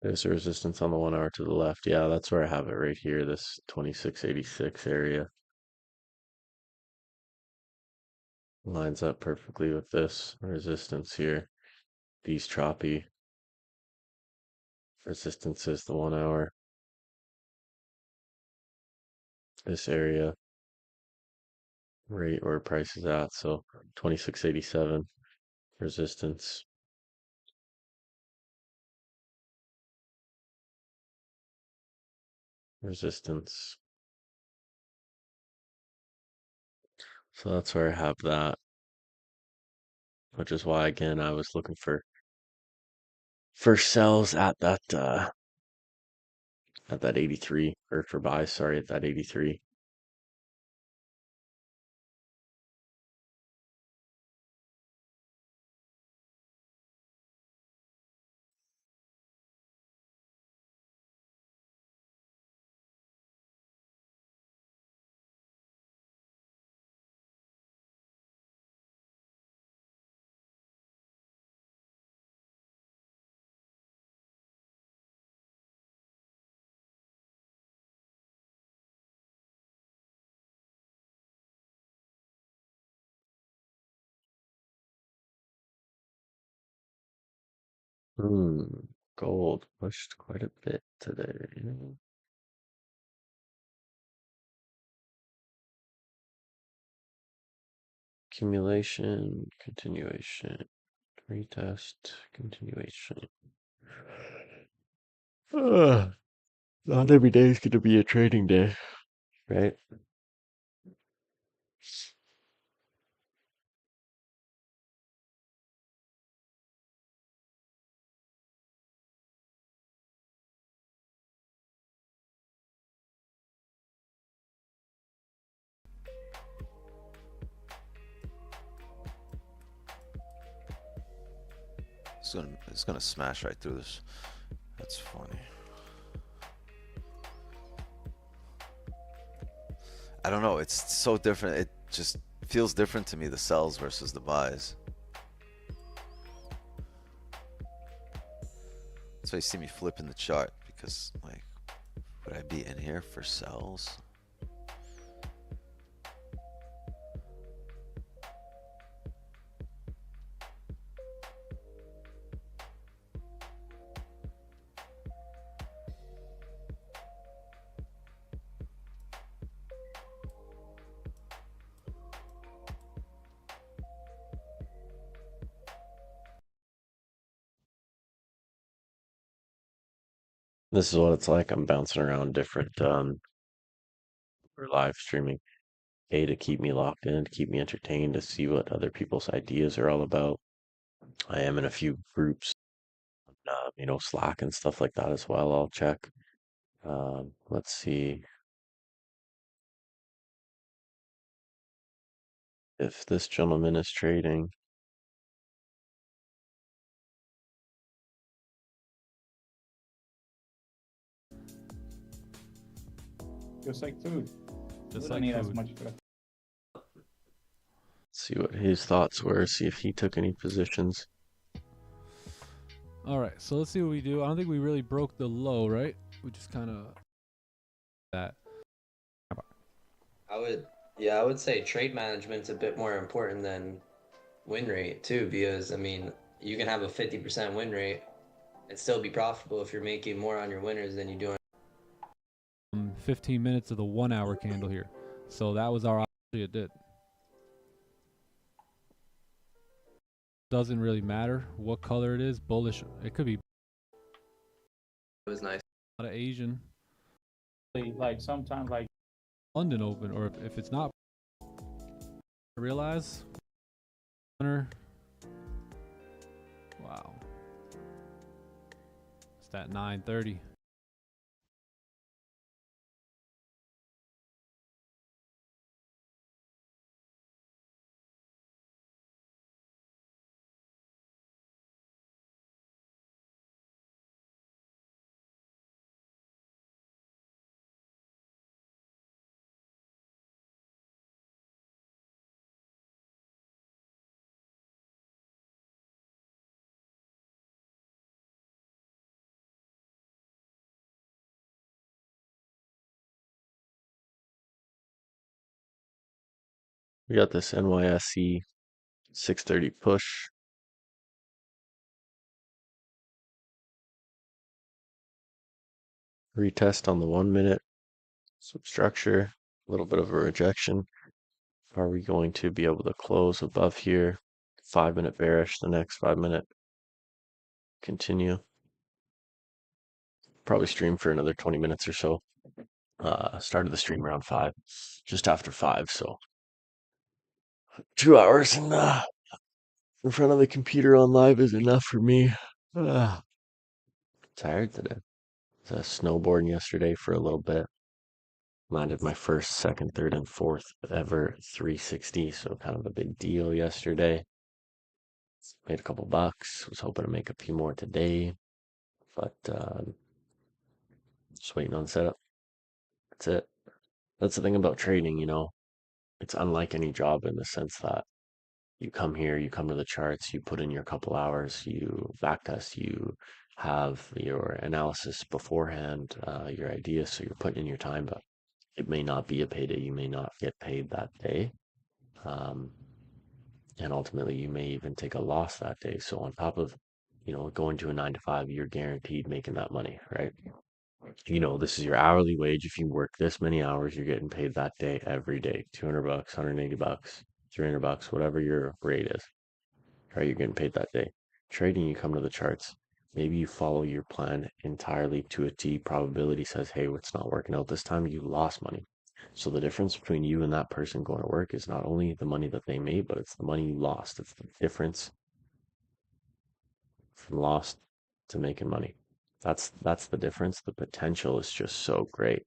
There's a resistance on the 1 hour to the left. Yeah, that's where I have it right here, this 2686 area. Lines up perfectly with this resistance here. These choppy resistances, the 1 hour. This area, right where price is at. So 2687 resistance. Resistance. So that's where I have that, which is why again I was looking for sells at that 83, or for buys, sorry, at that 83. Gold pushed quite a bit today. Accumulation, continuation, retest, continuation. Not every day is going to be a trading day, right? It's gonna smash right through this. That's funny. I don't know. It's so different. It just feels different to me, the sells versus the buys. That's why you see me flipping the chart, because like, would I be in here for sells? This is what it's like. I'm bouncing around different or live streaming. A, to keep me locked in, to keep me entertained, to see what other people's ideas are all about. I am in a few groups, Slack and stuff like that as well. I'll check. Let's see if this gentleman is trading. Just like food. Just We don't like need as food. much for See what his thoughts were. See if he took any positions. All right, so let's see what we do. I don't think we really broke the low, right? We just kind of that. I would say trade management's a bit more important than win rate too, because I mean, you can have a 50% win rate and still be profitable if you're making more on your winners than you do on 15 minutes of the 1 hour candle here. So that was our opportunity. It did. Doesn't really matter what color it is. Bullish. It could be it was nice. a lot of Asian. like sometimes like London open, or if it's not, I realize. Wow. It's that 9:30. We got this NYSE 630 push. Retest on the 1 minute. Substructure. A little bit of a rejection. Are we going to be able to close above here? 5-minute bearish, the next 5-minute. Continue. Probably stream for another 20 minutes or so. Started the stream around 5, just after 5, so 2 hours in front of the computer on live is enough for me. Tired today. Was snowboarding yesterday for a little bit. Landed my first, second, third, and fourth ever 360, so kind of a big deal yesterday. Made a couple bucks. Was hoping to make a few more today, but just waiting on setup. That's it. That's the thing about trading, it's unlike any job in the sense that you come here, you come to the charts, you put in your couple hours, you backtest, you have your analysis beforehand, your ideas, so you're putting in your time, but it may not be a payday. You may not get paid that day. And ultimately, you may even take a loss that day. So on top of, going to a 9 to 5, you're guaranteed making that money, right? This is your hourly wage. If you work this many hours, you're getting paid that day every day. $200, $180, $300, whatever your rate is, right? You're getting paid that day. Trading, you come to the charts. Maybe you follow your plan entirely to a T. Probability says, hey, it's not working out this time. You lost money. So the difference between you and that person going to work is not only the money that they made, but it's the money you lost. It's the difference from lost to making money. That's the difference. The potential is just so great,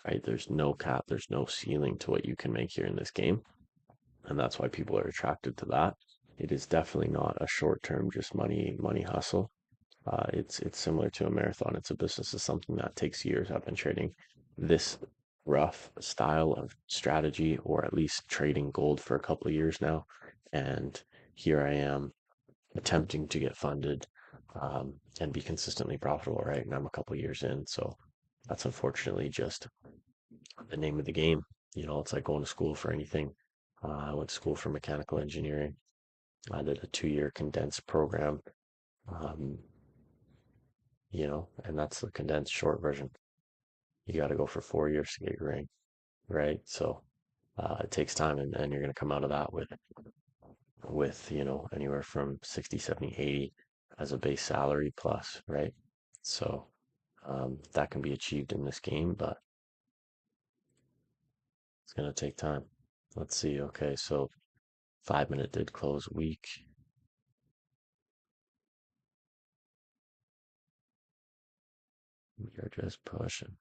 right? There's no cap, there's no ceiling to what you can make here in this game. And that's why people are attracted to that. it is definitely not a short-term just money hustle. It's similar to a marathon. It's a business. It's something that takes years. I've been trading this rough style of strategy, or at least trading gold, for a couple of years now, and here I am attempting to get funded, and be consistently profitable. Right, and I'm a couple of years in, so that's unfortunately just the name of the game. It's like going to school for anything. I went to school for mechanical engineering. I did a 2-year condensed program. Um, and that's the condensed short version. You got to go for 4 years to get your rank, right? So it takes time, and you're going to come out of that with anywhere from 60, 70, 80 as a base salary plus, right? So that can be achieved in this game, but it's going to take time. Let's see. Okay, so 5 minute did close weak. We are just pushing.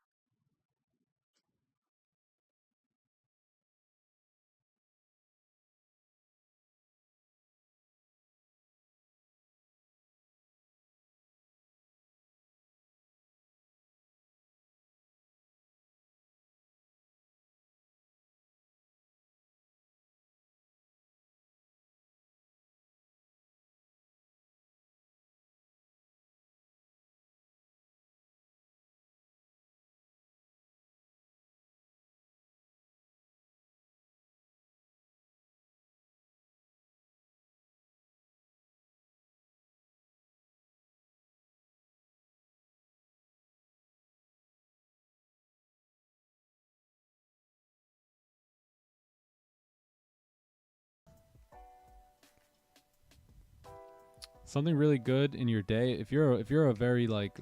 Something really good in your day, if you're a very like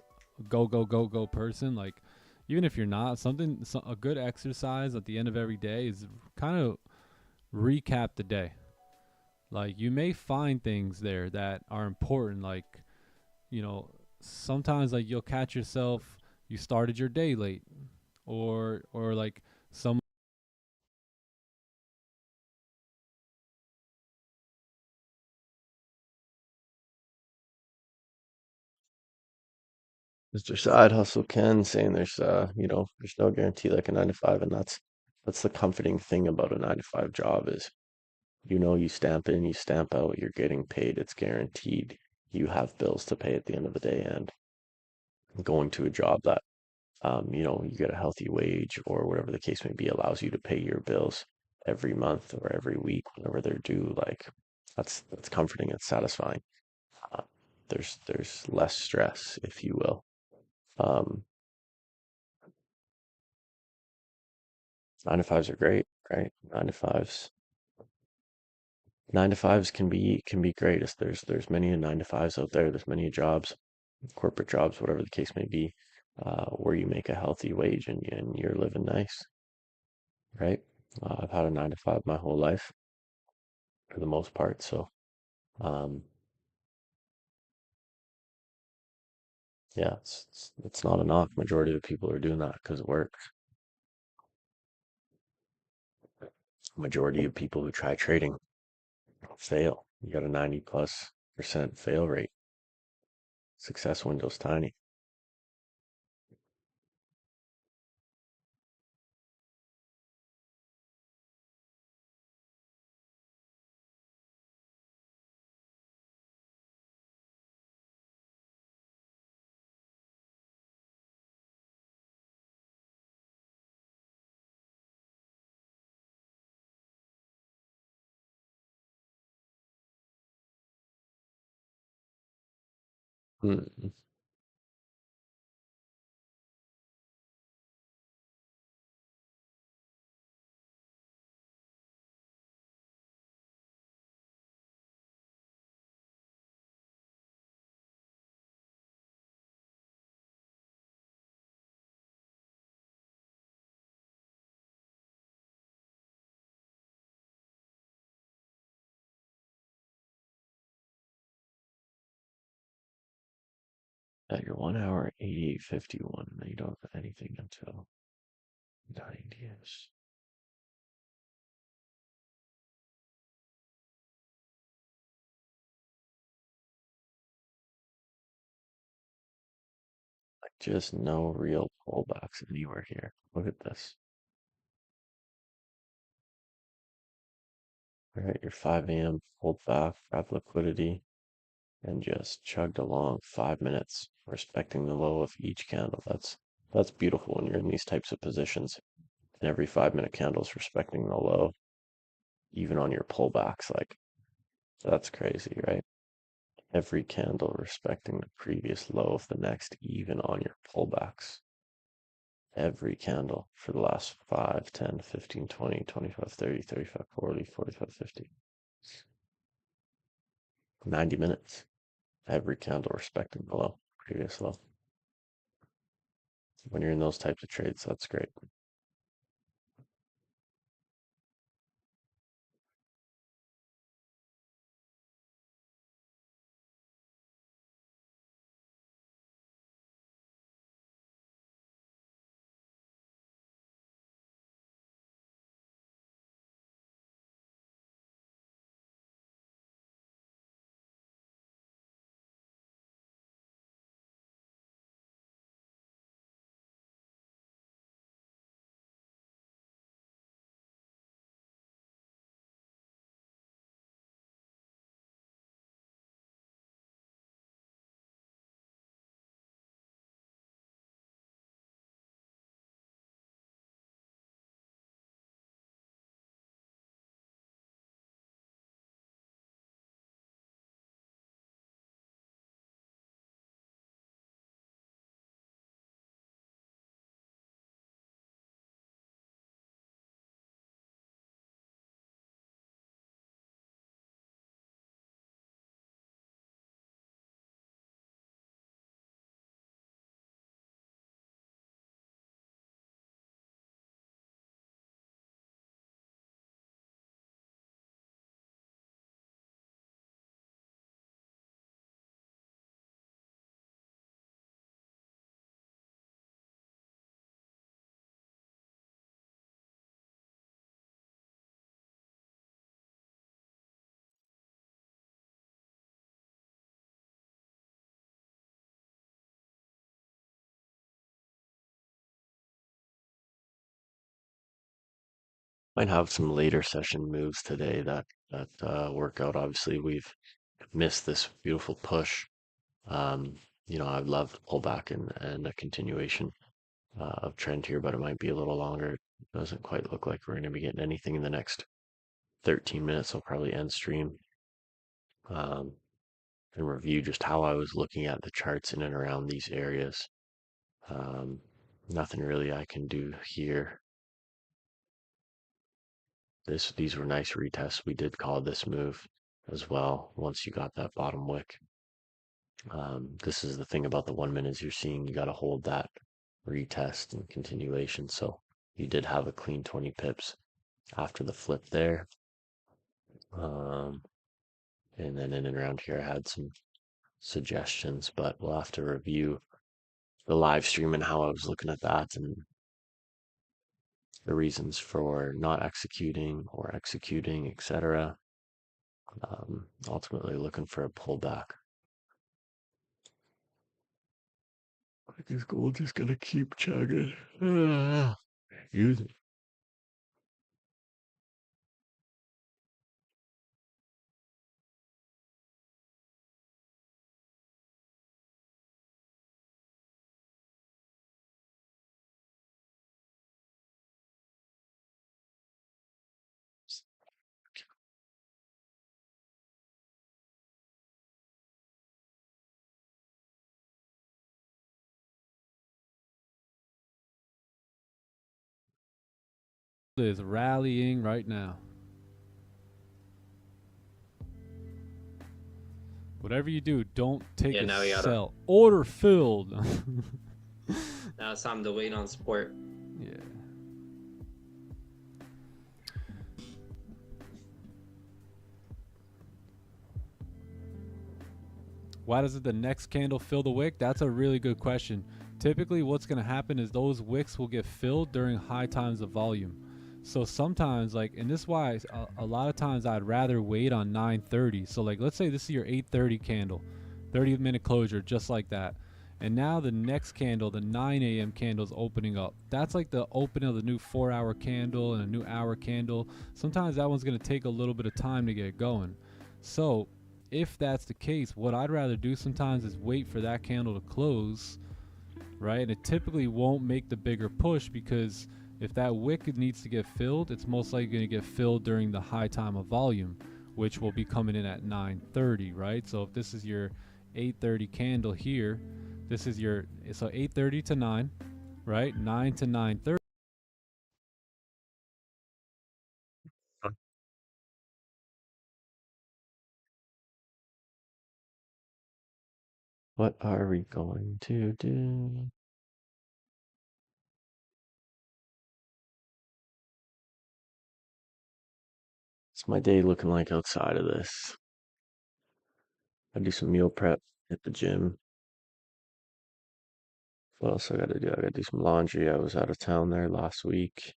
go person, like even if you're not, a good exercise at the end of every day is kind of recap the day. Like you may find things there that are important, like you know sometimes like you'll catch yourself, you started your day late, or like some Mr. Side Hustle Ken saying there's no guarantee like a 9 to 5, and that's the comforting thing about a 9 to 5 job is you stamp in, you stamp out, you're getting paid, it's guaranteed. You have bills to pay at the end of the day, and going to a job that you get a healthy wage or whatever the case may be allows you to pay your bills every month or every week whenever they're due. Like that's comforting, it's satisfying. Uh, there's less stress, if you will. Um, 9 to 5s are great, right? 9 to 5s can be great. There's many 9 to 5s out there. There's many jobs, corporate jobs, whatever the case may be, where you make a healthy wage and you're living nice, right? I've had a 9 to 5 my whole life for the most part, so um, yeah, it's not a knock. Majority of the people are doing that because it works. Majority of people who try trading fail. You got a 90+% fail rate. Success window's tiny. Hmm. At your 1 hour 88.51, and you don't have anything until 90ish. Just no real pullbacks anywhere here. Look at this. All right, your 5 a.m. pulled back, grab liquidity, and just chugged along 5 minutes, respecting the low of each candle. That's beautiful when you're in these types of positions. And every 5-minute candle is respecting the low, even on your pullbacks. Like, that's crazy, right? Every candle respecting the previous low of the next, even on your pullbacks. Every candle for the last 5, 10, 15, 20, 25, 30, 35, 40, 45, 50. 90 minutes. Every candle respecting the low, previous low. When you're in those types of trades, that's great. Might have some later session moves today that work out. Obviously, we've missed this beautiful push. I'd love to pull back and a continuation of trend here, but it might be a little longer. It doesn't quite look like we're going to be getting anything in the next 13 minutes. I'll probably end stream um, and review just how I was looking at the charts in and around these areas. Nothing really I can do here. These were nice retests. We did call this move as well once you got that bottom wick. This is the thing about the 1 minute is you're seeing you got to hold that retest and continuation. So you did have a clean 20 pips after the flip there. And then in and around here, I had some suggestions, but we'll have to review the live stream and how I was looking at that and the reasons for not executing or executing, etc. Ultimately looking for a pullback. I guess gold just gonna keep chugging. Use it. Is rallying right now. Whatever you do, don't take a sell. Order filled. Now it's time to wait on support. Yeah. Why doesn't the next candle fill the wick? That's a really good question. Typically, what's going to happen is those wicks will get filled during high times of volume. So sometimes, and this is why a lot of times I'd rather wait on 9:30. So let's say this is your 8:30 candle, 30-minute closure, just like that. And now the next candle, the 9 a.m. candle, is opening up. That's like the open of the new 4-hour candle and a new hour candle. Sometimes that one's going to take a little bit of time to get going. So if that's the case, what I'd rather do sometimes is wait for that candle to close, right? And it typically won't make the bigger push, because if that wick needs to get filled, it's most likely going to get filled during the high time of volume, which will be coming in at 9:30, right? So if this is your 8:30 candle here, this is your, so 8:30 to 9, right? 9 to 9:30. What are we going to do? What's my day looking like outside of this? I do some meal prep at the gym. What else I gotta do? I gotta do some laundry. I was out of town there last week.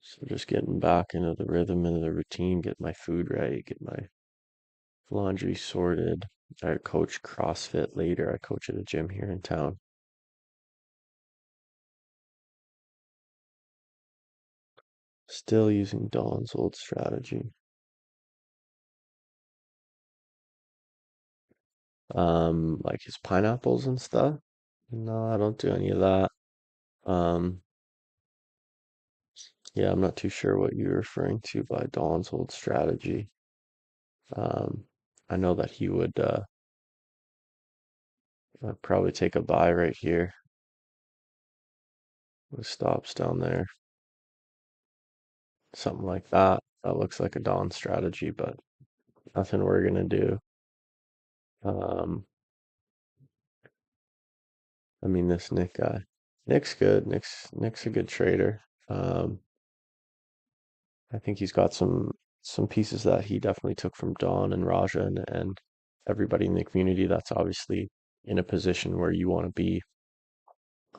So just getting back into the rhythm, into the routine, get my food right, get my laundry sorted. I coach CrossFit later. I coach at a gym here in town. Still using Don's old strategy. Like his pineapples and stuff. No, I don't do any of that. Um, yeah, I'm not too sure what you're referring to by Don's old strategy. Um, I know that he would probably take a buy right here with stops down there, something like that. That looks like a Don strategy, but nothing we're gonna do. Um, I mean, this Nick guy, Nick's good. Nick's a good trader. I think he's got some pieces that he definitely took from Don and Raja and everybody in the community that's obviously in a position where you want to be.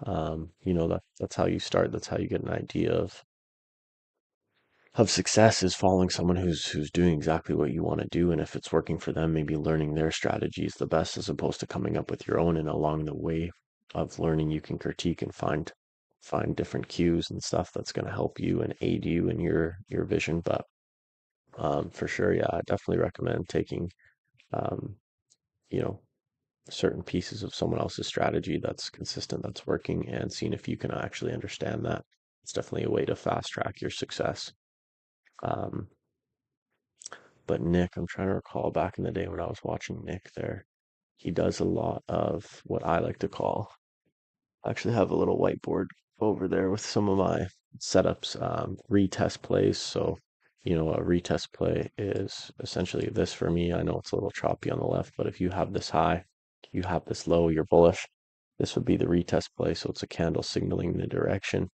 That's how you start. That's how you get an idea of success, is following someone who's doing exactly what you want to do. And if it's working for them, maybe learning their strategy is the best, as opposed to coming up with your own. And along the way of learning, you can critique and find different cues and stuff that's going to help you and aid you in your vision. But for sure, yeah, I definitely recommend taking um, you know, certain pieces of someone else's strategy that's consistent, that's working, and seeing if you can actually understand that. It's definitely a way to fast track your success. Um, but Nick, I'm trying to recall back in the day when I was watching Nick there, he does a lot of what I like to call, I actually have a little whiteboard over there with some of my setups, retest plays. So, a retest play is essentially this for me. I know it's a little choppy on the left, but if you have this high, you have this low, you're bullish. This would be the retest play. So it's a candle signaling the direction.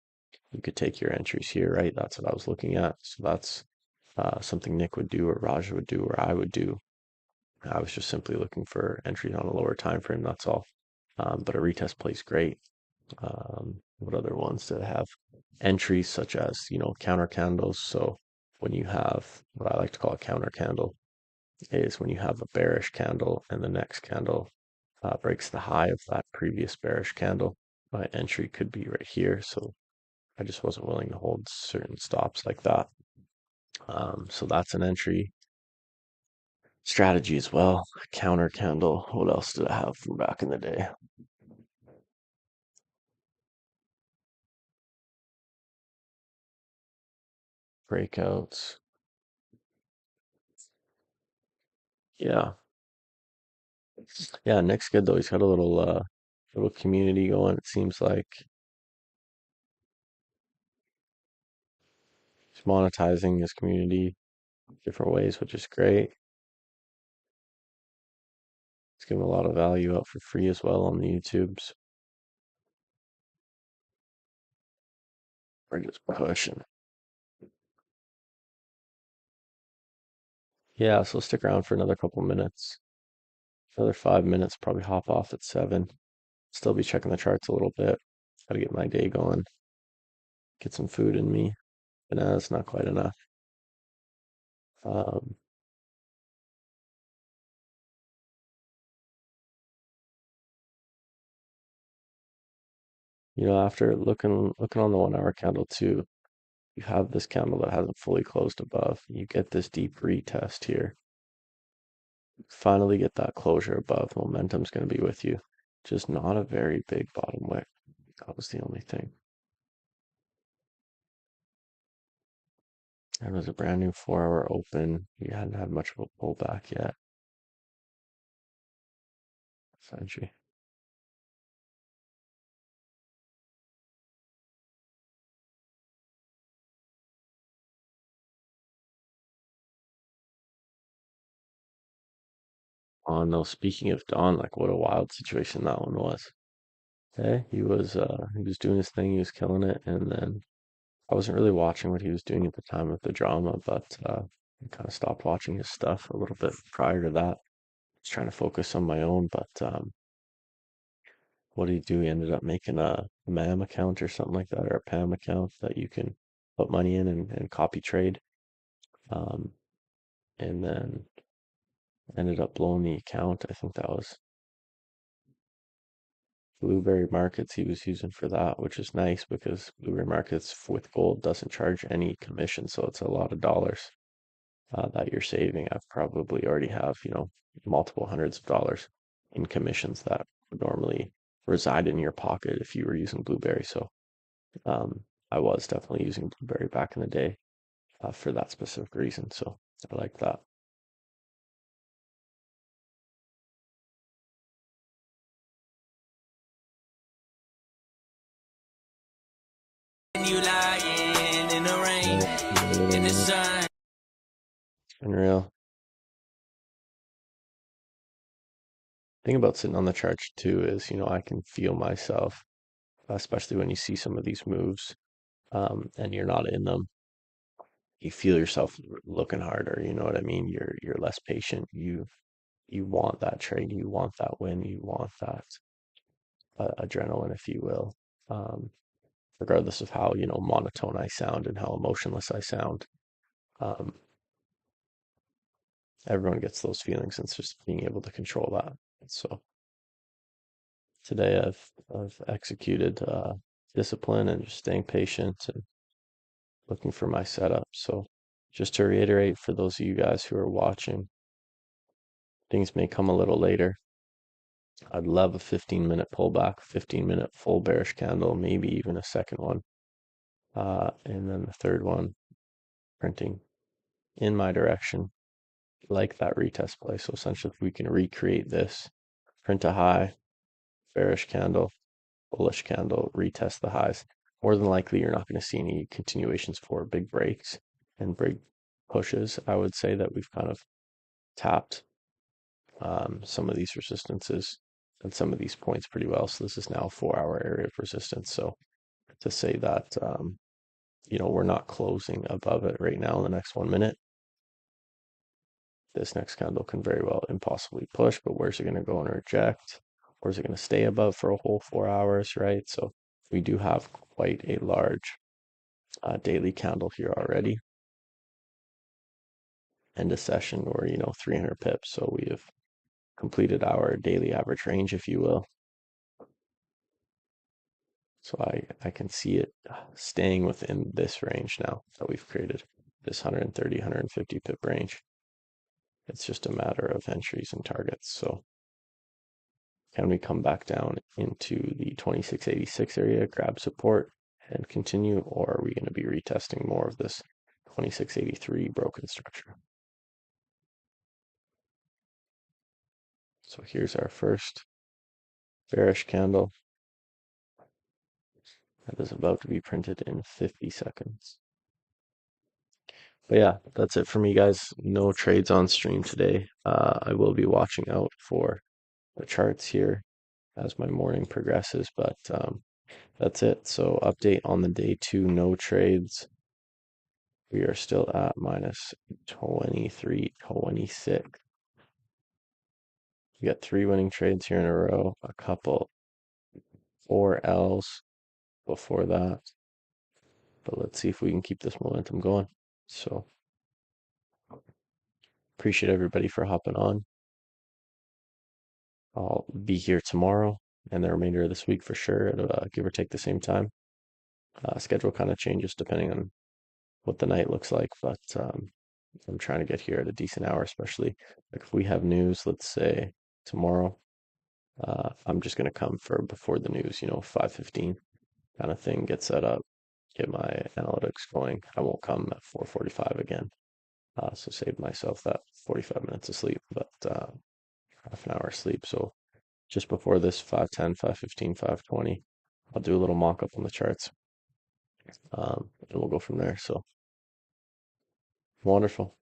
You could take your entries here, right? That's what I was looking at. So that's something Nick would do, or Raja would do, or I would do. I was just simply looking for entries on a lower time frame. That's all. But a retest play is great. What other ones did I have? Entries such as, counter candles. So when you have what I like to call a counter candle, is when you have a bearish candle and the next candle breaks the high of that previous bearish candle. My entry could be right here. So I just wasn't willing to hold certain stops like that. So that's an entry strategy as well. Counter candle. What else did I have from back in the day? Breakouts. Yeah. Yeah, Nick's good though. He's got a little community going, it seems like. He's monetizing his community different ways, which is great. He's giving a lot of value out for free as well on the YouTubes. We're just pushing. Yeah, so stick around for another couple minutes. Another 5 minutes, probably hop off at 7. Still be checking the charts a little bit. Gotta get my day going. Get some food in me. But nah, it's not quite enough. Um, After looking on the 1 hour candle too, you have this candle that hasn't fully closed above. You get this deep retest here. Finally get that closure above. Momentum's going to be with you. Just not a very big bottom wick. That was the only thing. And it was a brand new 4 hour open. You hadn't had much of a pullback yet. Essentially. Oh no, speaking of Don, like what a wild situation that one was. Okay, he was doing his thing, he was killing it, and then I wasn't really watching what he was doing at the time of the drama, but I kind of stopped watching his stuff a little bit prior to that. I was trying to focus on my own, but what did he do? He ended up making a MAM account or something like that, or a PAM account that you can put money in and copy trade. Um, and then ended up blowing the account. I think that was Blueberry Markets he was using for that, which is nice because Blueberry Markets with gold doesn't charge any commission, so it's a lot of dollars that you're saving. I probably already have, multiple hundreds of dollars in commissions that would normally reside in your pocket if you were using Blueberry. So I was definitely using Blueberry back in the day for that specific reason. So I like that. You lying in the rain, in the sun. Unreal. Thing about sitting on the charts too is, I can feel myself, especially when you see some of these moves, and you're not in them. You feel yourself looking harder. You know what I mean? You're less patient. You want that trade. You want that win. You want that adrenaline, if you will. Um, Regardless of how monotone I sound and how emotionless I sound. Um, Everyone gets those feelings, and it's just being able to control that. So today I've executed discipline and just staying patient and looking for my setup. So just to reiterate for those of you guys who are watching, things may come a little later. I'd love a 15-minute pullback, 15-minute full bearish candle, maybe even a second one. And then the third one printing in my direction, like that retest play. So essentially, if we can recreate this, print a high, bearish candle, bullish candle, retest the highs, more than likely you're not going to see any continuations for big breaks and big pushes. I would say that we've kind of tapped some of these resistances and some of these points pretty well. So this is now a 4 hour area of resistance. So to say that, we're not closing above it right now in the next 1 minute, this next candle can very well impossibly push, but where's it going to go and reject? Or is it going to stay above for a whole 4 hours, right? So we do have quite a large daily candle here already. End of session or 300 pips. So we have completed our daily average range, if you will. So I can see it staying within this range now that we've created, this 130, 150 pip range. It's just a matter of entries and targets. So can we come back down into the 2686 area, grab support and continue, or are we going to be retesting more of this 2683 broken structure? So here's our first bearish candle that is about to be printed in 50 seconds. But yeah, that's it for me, guys. No trades on stream today. I will be watching out for the charts here as my morning progresses, but that's it. So update on the day 2, no trades. We are still at minus 23.26. We got 3 winning trades here in a row, a couple 4 L's before that. But let's see if we can keep this momentum going. So appreciate everybody for hopping on. I'll be here tomorrow and the remainder of this week for sure at give or take the same time. Schedule kind of changes depending on what the night looks like, but I'm trying to get here at a decent hour, especially like if we have news, let's say tomorrow. I'm just gonna come for before the news, 5:15 kind of thing, get set up, get my analytics going. I won't come at 4:45 again. So save myself that 45 minutes of sleep, but half an hour of sleep. So just before this, 5:10, 5:15, 5:20, I'll do a little mock up on the charts. And we'll go from there. So wonderful.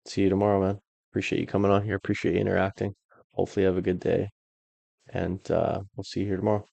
See you tomorrow, man. Appreciate you coming on here. Appreciate you interacting. Hopefully, you have a good day. And we'll see you here tomorrow.